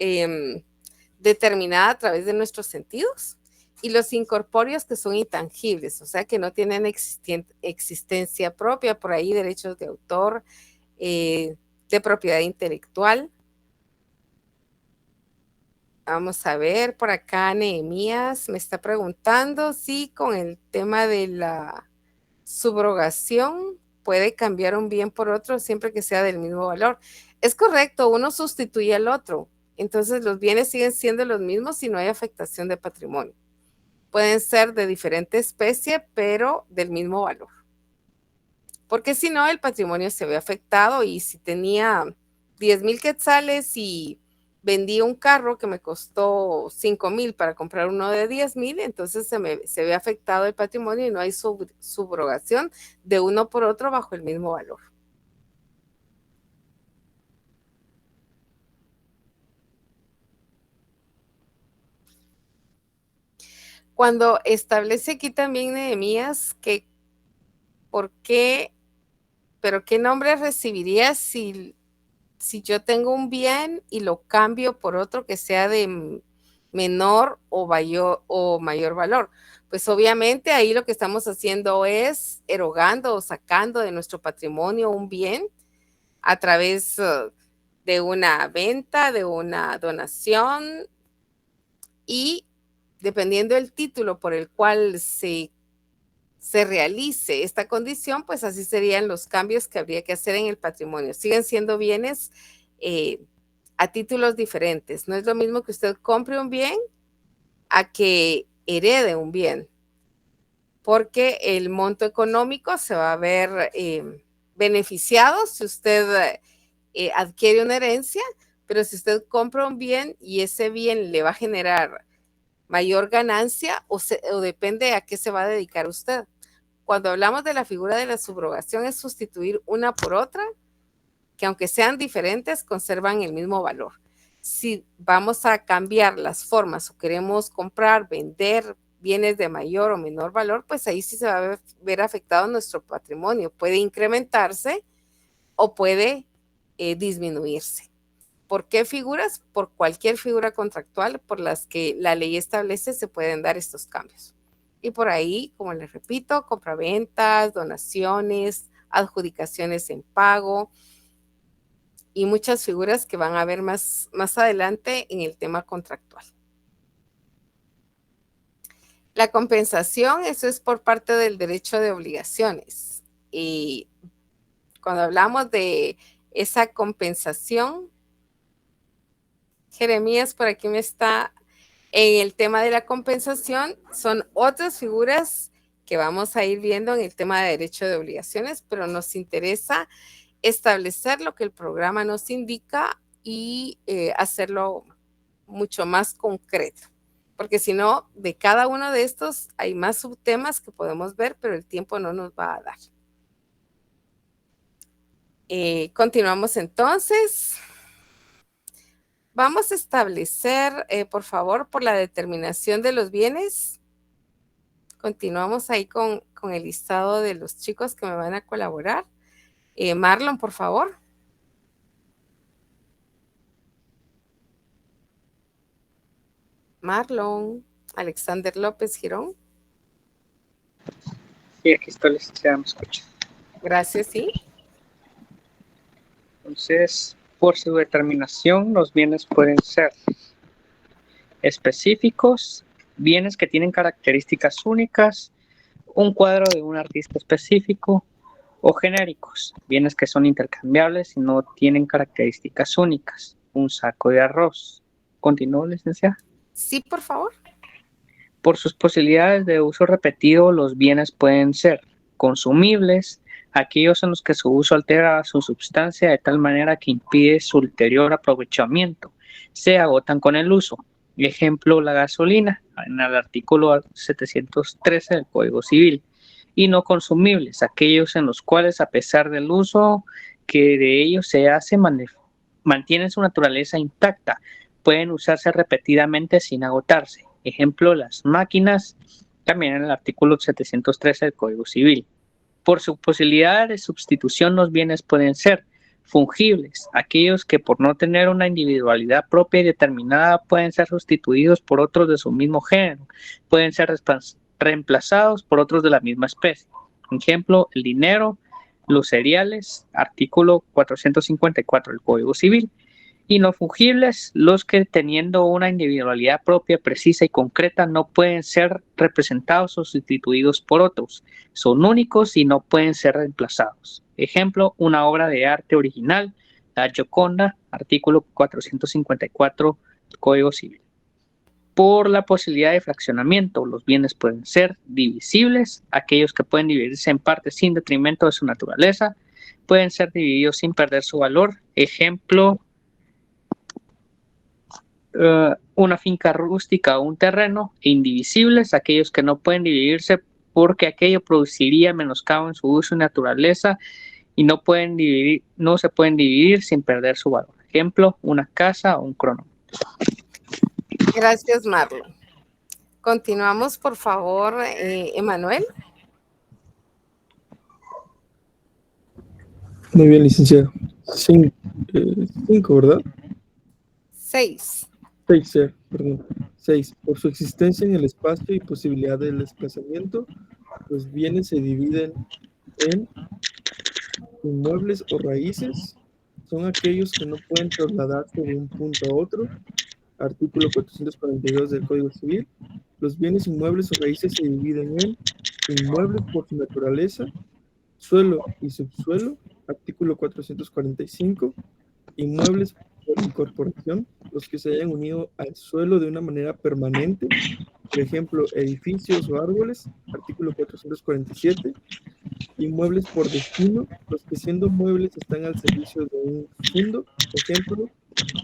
determinada a través de nuestros sentidos. Y los incorpóreos, que son intangibles, o sea, que no tienen existencia propia, por ahí derechos de autor, de propiedad intelectual. Vamos a ver, por acá Nehemías me está preguntando si con el tema de la subrogación puede cambiar un bien por otro siempre que sea del mismo valor. Es correcto, uno sustituye al otro, entonces los bienes siguen siendo los mismos si no hay afectación de patrimonio. Pueden ser de diferente especie, pero del mismo valor. Porque si no, el patrimonio se ve afectado y si tenía 10,000 quetzales y vendí un carro que me costó 5,000 para comprar uno de 10,000, entonces se ve afectado el patrimonio y no hay subrogación de uno por otro bajo el mismo valor. Cuando establece aquí también Nehemías que pero qué nombre recibiría si yo tengo un bien y lo cambio por otro que sea de menor o mayor valor. Pues obviamente ahí lo que estamos haciendo es erogando o sacando de nuestro patrimonio un bien a través de una venta, de una donación, y dependiendo del título por el cual se realice esta condición, pues así serían los cambios que habría que hacer en el patrimonio. Siguen siendo bienes a títulos diferentes. No es lo mismo que usted compre un bien a que herede un bien, porque el monto económico se va a ver beneficiado si usted adquiere una herencia, pero si usted compra un bien y ese bien le va a generar mayor ganancia o depende a qué se va a dedicar usted. Cuando hablamos de la figura de la subrogación es sustituir una por otra, que aunque sean diferentes, conservan el mismo valor. Si vamos a cambiar las formas o queremos comprar, vender bienes de mayor o menor valor, pues ahí sí se va a ver afectado nuestro patrimonio. Puede incrementarse o puede disminuirse. ¿Por qué figuras? Por cualquier figura contractual por las que la ley establece se pueden dar estos cambios. Y por ahí, como les repito, compraventas, donaciones, adjudicaciones en pago, y muchas figuras que van a ver más adelante en el tema contractual. La compensación, eso es por parte del derecho de obligaciones. Y cuando hablamos de esa compensación, Jeremías por aquí me está en el tema de la compensación, son otras figuras que vamos a ir viendo en el tema de derecho de obligaciones, pero nos interesa establecer lo que el programa nos indica y hacerlo mucho más concreto, porque si no, de cada uno de estos hay más subtemas que podemos ver, pero el tiempo no nos va a dar. Continuamos entonces. Vamos a establecer, por favor, por la determinación de los bienes. Continuamos ahí con el listado de los chicos que me van a colaborar. Marlon, por favor. Marlon, Alexander López Girón. Sí, aquí estoy, licenciada, me escucha. Gracias, sí. Entonces, por su determinación, los bienes pueden ser específicos, bienes que tienen características únicas, un cuadro de un artista específico, o genéricos, bienes que son intercambiables y no tienen características únicas, un saco de arroz. ¿Continúo, licenciada? Sí, por favor. Por sus posibilidades de uso repetido, los bienes pueden ser consumibles, aquellos en los que su uso altera su sustancia de tal manera que impide su ulterior aprovechamiento, se agotan con el uso. Ejemplo, la gasolina, en el artículo 713 del Código Civil. Y no consumibles, aquellos en los cuales, a pesar del uso que de ellos se hace, mantienen su naturaleza intacta, pueden usarse repetidamente sin agotarse. Ejemplo, las máquinas, también en el artículo 713 del Código Civil. Por su posibilidad de sustitución, los bienes pueden ser fungibles, aquellos que por no tener una individualidad propia y determinada pueden ser sustituidos por otros de su mismo género, pueden ser reemplazados por otros de la misma especie. Ejemplo, el dinero, los cereales, artículo 454 del Código Civil. Y no fungibles, los que teniendo una individualidad propia, precisa y concreta no pueden ser representados o sustituidos por otros. Son únicos y no pueden ser reemplazados. Ejemplo, una obra de arte original, la Gioconda, artículo 454 del Código Civil. Por la posibilidad de fraccionamiento, los bienes pueden ser divisibles, aquellos que pueden dividirse en partes sin detrimento de su naturaleza, pueden ser divididos sin perder su valor. Ejemplo, una finca rústica o un terreno, e indivisibles, aquellos que no pueden dividirse porque aquello produciría menoscabo en su uso y naturaleza y no se pueden dividir sin perder su valor. Ejemplo, una casa o un cronómetro. Gracias, Marlon. Continuamos, por favor, Emanuel. Muy bien, licenciado. 5, ¿verdad? 6. 6, perdón. 6. Por su existencia en el espacio y posibilidad del desplazamiento, los bienes se dividen en inmuebles o raíces. Son aquellos que no pueden trasladarse de un punto a otro. Artículo 442 del Código Civil. Los bienes inmuebles o raíces se dividen en inmuebles por su naturaleza, suelo y subsuelo, artículo 445, inmuebles por incorporación, los que se hayan unido al suelo de una manera permanente, por ejemplo, edificios o árboles, artículo 447, inmuebles por destino, los que siendo muebles están al servicio de un fondo, ejemplo,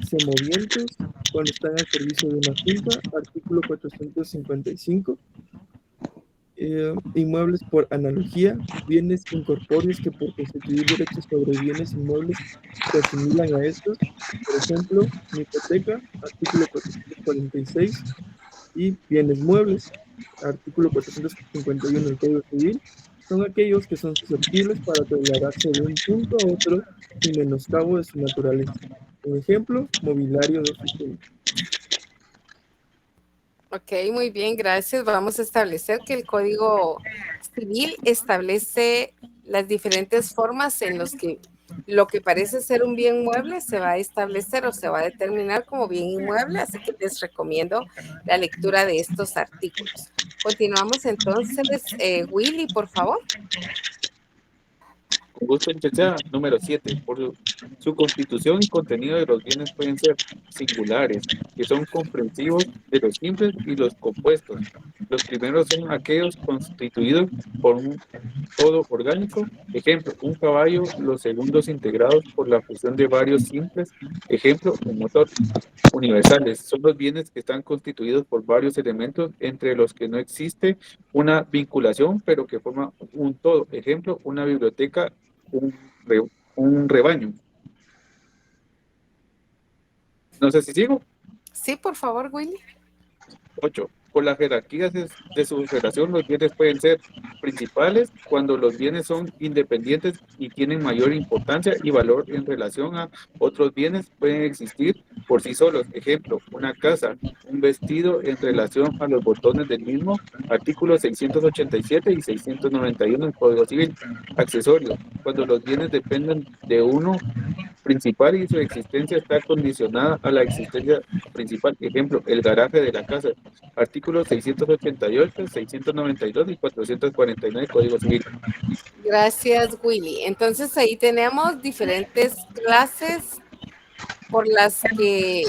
semovientes, cuando están al servicio de una finca, artículo 455, inmuebles por analogía, bienes incorpóreos que por constituir derechos sobre bienes inmuebles se asimilan a estos, por ejemplo, una hipoteca, artículo 446, y bienes muebles, artículo 451 del Código Civil, son aquellos que son susceptibles para trasladarse de un punto a otro sin menoscabo de su naturaleza. Por ejemplo, mobiliario de oficina. Ok, muy bien, gracias. Vamos a establecer que el Código Civil establece las diferentes formas en los que lo que parece ser un bien mueble se va a establecer o se va a determinar como bien inmueble, así que les recomiendo la lectura de estos artículos. Continuamos entonces, Willy, por favor. Con gusto, licenciada. Número 7. Por su constitución y contenido de los bienes pueden ser singulares, que son comprensivos de los simples y los compuestos. Los primeros son aquellos constituidos por un todo orgánico, ejemplo, un caballo; los segundos integrados por la fusión de varios simples, ejemplo, un motor. Universales son los bienes que están constituidos por varios elementos entre los que no existe una vinculación, pero que forman un todo, ejemplo, una biblioteca, un rebaño. No sé si sigo. Sí, por favor, Willy. 8. Por la jerarquía de su relación, los bienes pueden ser principales cuando los bienes son independientes y tienen mayor importancia y valor en relación a otros bienes. Pueden existir por sí solos. Ejemplo, una casa, un vestido en relación a los botones del mismo. Artículos 687 y 691 del Código Civil. Accesorios, cuando los bienes dependen de uno principal y su existencia está condicionada a la existencia principal. Ejemplo, el garaje de la casa. Artículos 688, 692 y 449 del Código Civil. Gracias, Willy. Entonces ahí tenemos diferentes clases por las que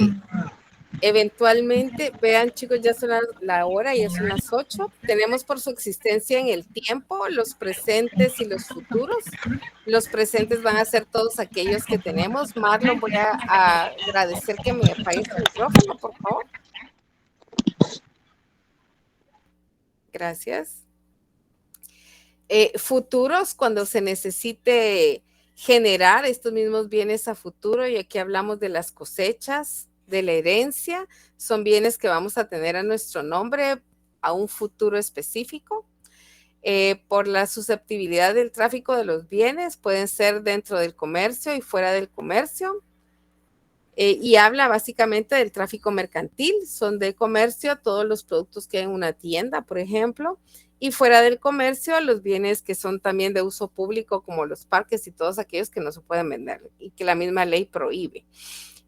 eventualmente, vean chicos, ya son la hora, ya son las 8. Tenemos por su existencia en el tiempo los presentes y los futuros. Los presentes van a ser todos aquellos que tenemos. Marlon, voy a agradecer que me apague el micrófono, por favor. Gracias. Futuros, cuando se necesite generar estos mismos bienes a futuro, y aquí hablamos de las cosechas, de la herencia, son bienes que vamos a tener a nuestro nombre a un futuro específico. Por la susceptibilidad del tráfico de los bienes, pueden ser dentro del comercio y fuera del comercio. Y habla básicamente del tráfico mercantil, son de comercio todos los productos que hay en una tienda, por ejemplo, y fuera del comercio los bienes que son también de uso público, como los parques y todos aquellos que no se pueden vender y que la misma ley prohíbe.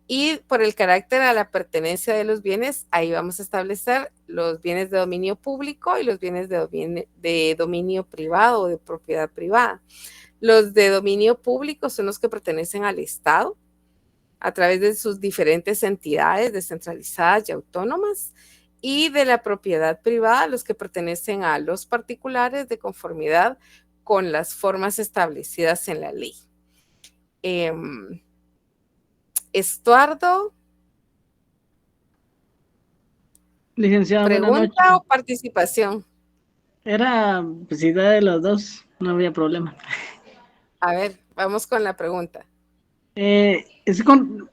Y por el carácter a la pertenencia de los bienes, ahí vamos a establecer los bienes de dominio público y los bienes de dominio privado o de propiedad privada. Los de dominio público son los que pertenecen al Estado a través de sus diferentes entidades descentralizadas y autónomas, y de la propiedad privada, los que pertenecen a los particulares de conformidad con las formas establecidas en la ley. Estuardo. Licenciada, ¿Pregunta o participación? Era pues idea de los dos, no había problema. A ver, vamos con la pregunta.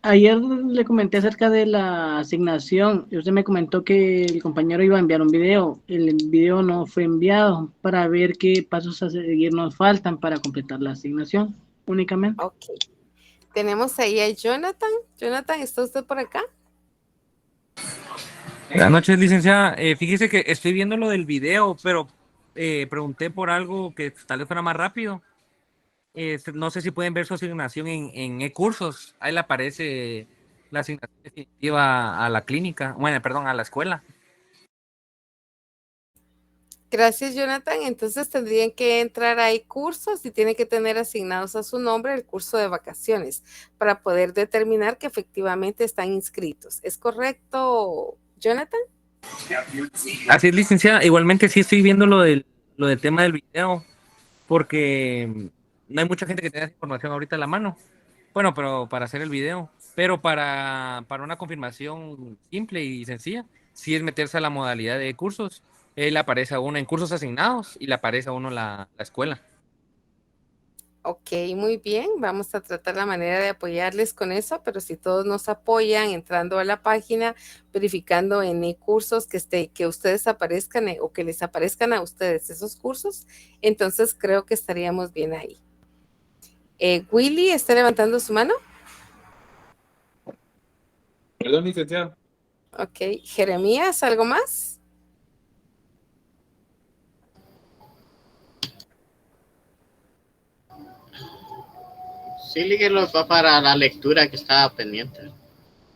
Ayer le comenté acerca de la asignación y usted me comentó que el compañero iba a enviar un video. El video no fue enviado para ver qué pasos a seguir nos faltan para completar la asignación únicamente. Ok. Tenemos ahí a Jonathan. Jonathan, ¿está usted por acá? Buenas noches, licenciada. Fíjese que estoy viendo lo del video, pero pregunté por algo que tal vez fuera más rápido. No sé si pueden ver su asignación en e-cursos. Ahí le aparece la asignación definitiva a la clínica, bueno, perdón, a la escuela. Gracias, Jonathan. Entonces tendrían que entrar a cursos y tienen que tener asignados a su nombre el curso de vacaciones para poder determinar que efectivamente están inscritos. ¿Es correcto, Jonathan? Así es, licenciada. Igualmente sí estoy viendo lo del tema del video, porque no hay mucha gente que tenga esa información ahorita a la mano. Bueno, pero para hacer el video, pero para una confirmación simple y sencilla, sí es meterse a la modalidad de cursos. Le aparece a uno en cursos asignados y le aparece a uno la escuela. Ok, muy bien. Vamos a tratar la manera de apoyarles con eso, pero si todos nos apoyan entrando a la página, verificando en e-cursos que ustedes aparezcan o que les aparezcan a ustedes esos cursos, entonces creo que estaríamos bien ahí. Willy, ¿está levantando su mano? Perdón, licenciado. Ok. Jeremías, ¿algo más? Sí, líguelo para la lectura que estaba pendiente.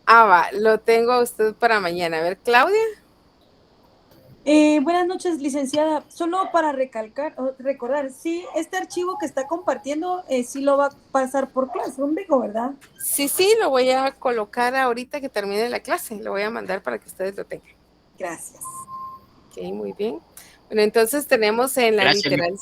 Va, lo tengo a usted para mañana. A ver, Claudia. Buenas noches, licenciada. Solo para recordar, sí, este archivo que está compartiendo, sí lo va a pasar por Classroom, dijo, ¿verdad? Sí, lo voy a colocar ahorita que termine la clase. Lo voy a mandar para que ustedes lo tengan. Gracias. Ok, muy bien. Bueno, entonces tenemos en la Gracias, literal...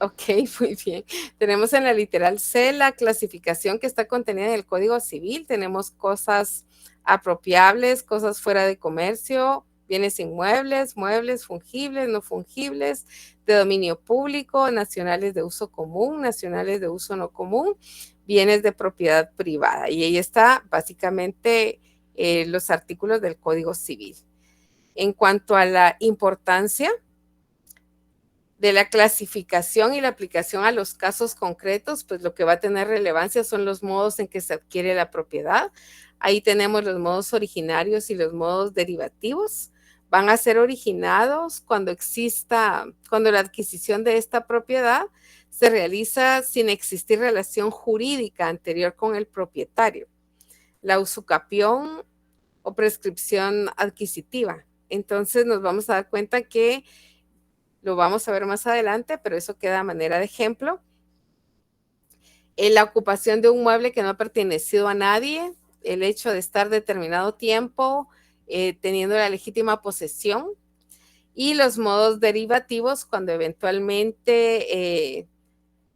Ok, muy bien. Tenemos en la literal C la clasificación que está contenida en el Código Civil. Tenemos cosas apropiables, cosas fuera de comercio, bienes inmuebles, muebles fungibles, no fungibles, de dominio público, nacionales de uso común, nacionales de uso no común, bienes de propiedad privada. Y ahí está básicamente los artículos del Código Civil. En cuanto a la importancia de la clasificación y la aplicación a los casos concretos, pues lo que va a tener relevancia son los modos en que se adquiere la propiedad. Ahí tenemos los modos originarios y los modos derivativos. Van a ser originados cuando la adquisición de esta propiedad se realiza sin existir relación jurídica anterior con el propietario. La usucapión o prescripción adquisitiva. Entonces nos vamos a dar cuenta que lo vamos a ver más adelante, pero eso queda a manera de ejemplo. La ocupación de un mueble que no ha pertenecido a nadie, el hecho de estar determinado tiempo teniendo la legítima posesión, y los modos derivativos cuando eventualmente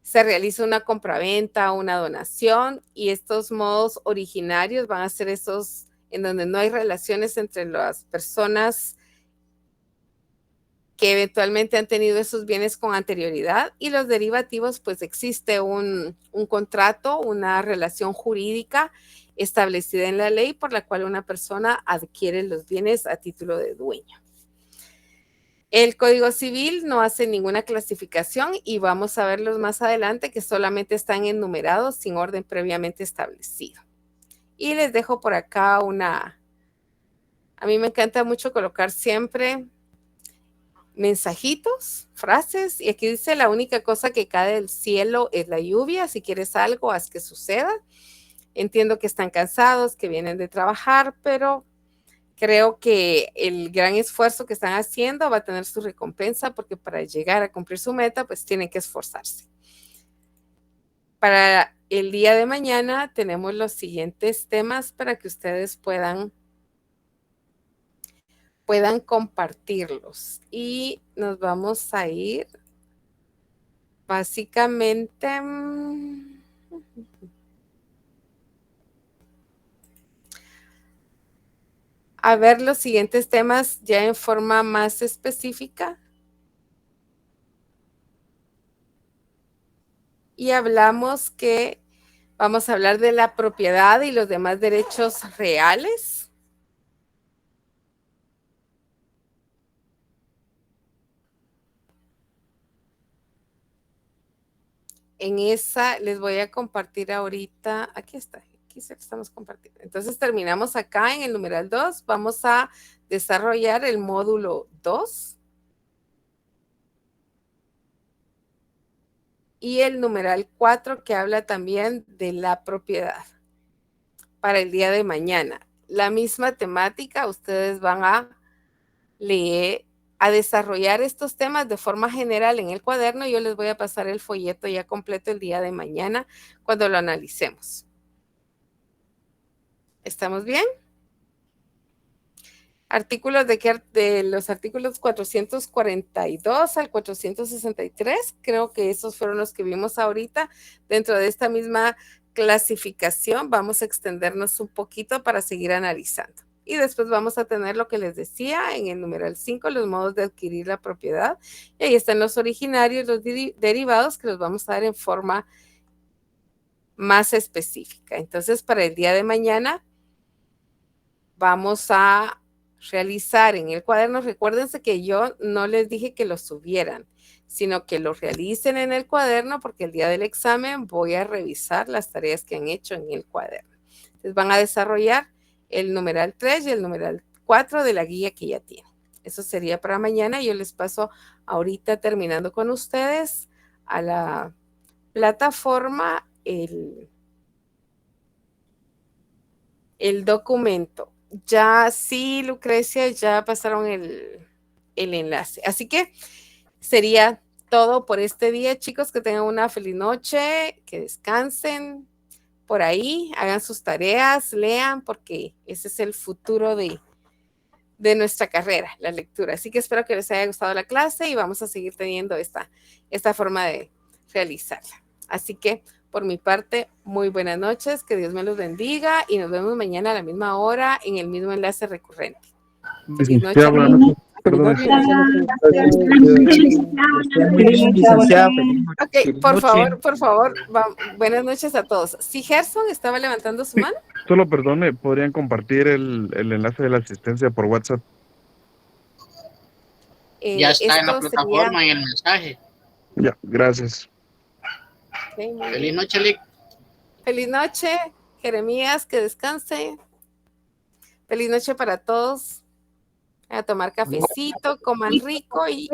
se realiza una compraventa o una donación, y estos modos originarios van a ser esos en donde no hay relaciones entre las personas que eventualmente han tenido esos bienes con anterioridad, y los derivativos, pues existe un contrato, una relación jurídica establecida en la ley por la cual una persona adquiere los bienes a título de dueño. El Código Civil no hace ninguna clasificación y vamos a verlos más adelante, que solamente están enumerados sin orden previamente establecido. Y les dejo por acá a mí me encanta mucho colocar siempre mensajitos, frases, y aquí dice: la única cosa que cae del cielo es la lluvia. Si quieres algo, haz que suceda. Entiendo que están cansados, que vienen de trabajar, pero creo que el gran esfuerzo que están haciendo va a tener su recompensa, porque para llegar a cumplir su meta, pues tienen que esforzarse. Para el día de mañana tenemos los siguientes temas para que ustedes puedan compartirlos, y nos vamos a ir básicamente a ver los siguientes temas ya en forma más específica. Y hablamos que vamos a hablar de la propiedad y los demás derechos reales. En esa les voy a compartir ahorita, aquí está, aquí se lo estamos compartiendo. Entonces terminamos acá en el numeral 2, vamos a desarrollar el módulo 2. Y el numeral 4, que habla también de la propiedad. Para el día de mañana, la misma temática, ustedes van a leer, a desarrollar estos temas de forma general en el cuaderno. Yo les voy a pasar el folleto ya completo el día de mañana cuando lo analicemos. ¿Estamos bien? Artículos de los artículos 442 al 463, creo que esos fueron los que vimos ahorita. Dentro de esta misma clasificación vamos a extendernos un poquito para seguir analizando. Y después vamos a tener lo que les decía en el numeral 5, los modos de adquirir la propiedad. Y ahí están los originarios, los derivados, que los vamos a dar en forma más específica. Entonces, para el día de mañana vamos a realizar en el cuaderno. Recuérdense que yo no les dije que lo subieran, sino que lo realicen en el cuaderno, porque el día del examen voy a revisar las tareas que han hecho en el cuaderno. Entonces van a desarrollar el numeral 3 y el numeral 4 de la guía que ya tienen. Eso sería para mañana. Yo les paso ahorita, terminando con ustedes, a la plataforma el documento. Ya sí, Lucrecia, ya pasaron el enlace. Así que sería todo por este día, chicos. Que tengan una feliz noche, que descansen por ahí, hagan sus tareas, lean, porque ese es el futuro de nuestra carrera, la lectura. Así que espero que les haya gustado la clase y vamos a seguir teniendo esta forma de realizarla. Así que, por mi parte, muy buenas noches, que Dios me los bendiga y nos vemos mañana a la misma hora en el mismo enlace recurrente. Feliz noche. Ok, por favor, buenas noches a todos. Si Gerson estaba levantando su mano. Solo perdone, ¿podrían compartir el enlace de la asistencia por WhatsApp? Ya está en la plataforma, en el mensaje. Ya, gracias. Okay, feliz noche, Lick. Feliz noche, Jeremías, que descanse. Feliz noche para todos. A tomar cafecito, coman rico y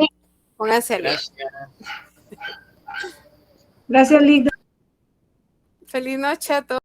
pónganse a leer. Gracias, Lick. Feliz noche a todos.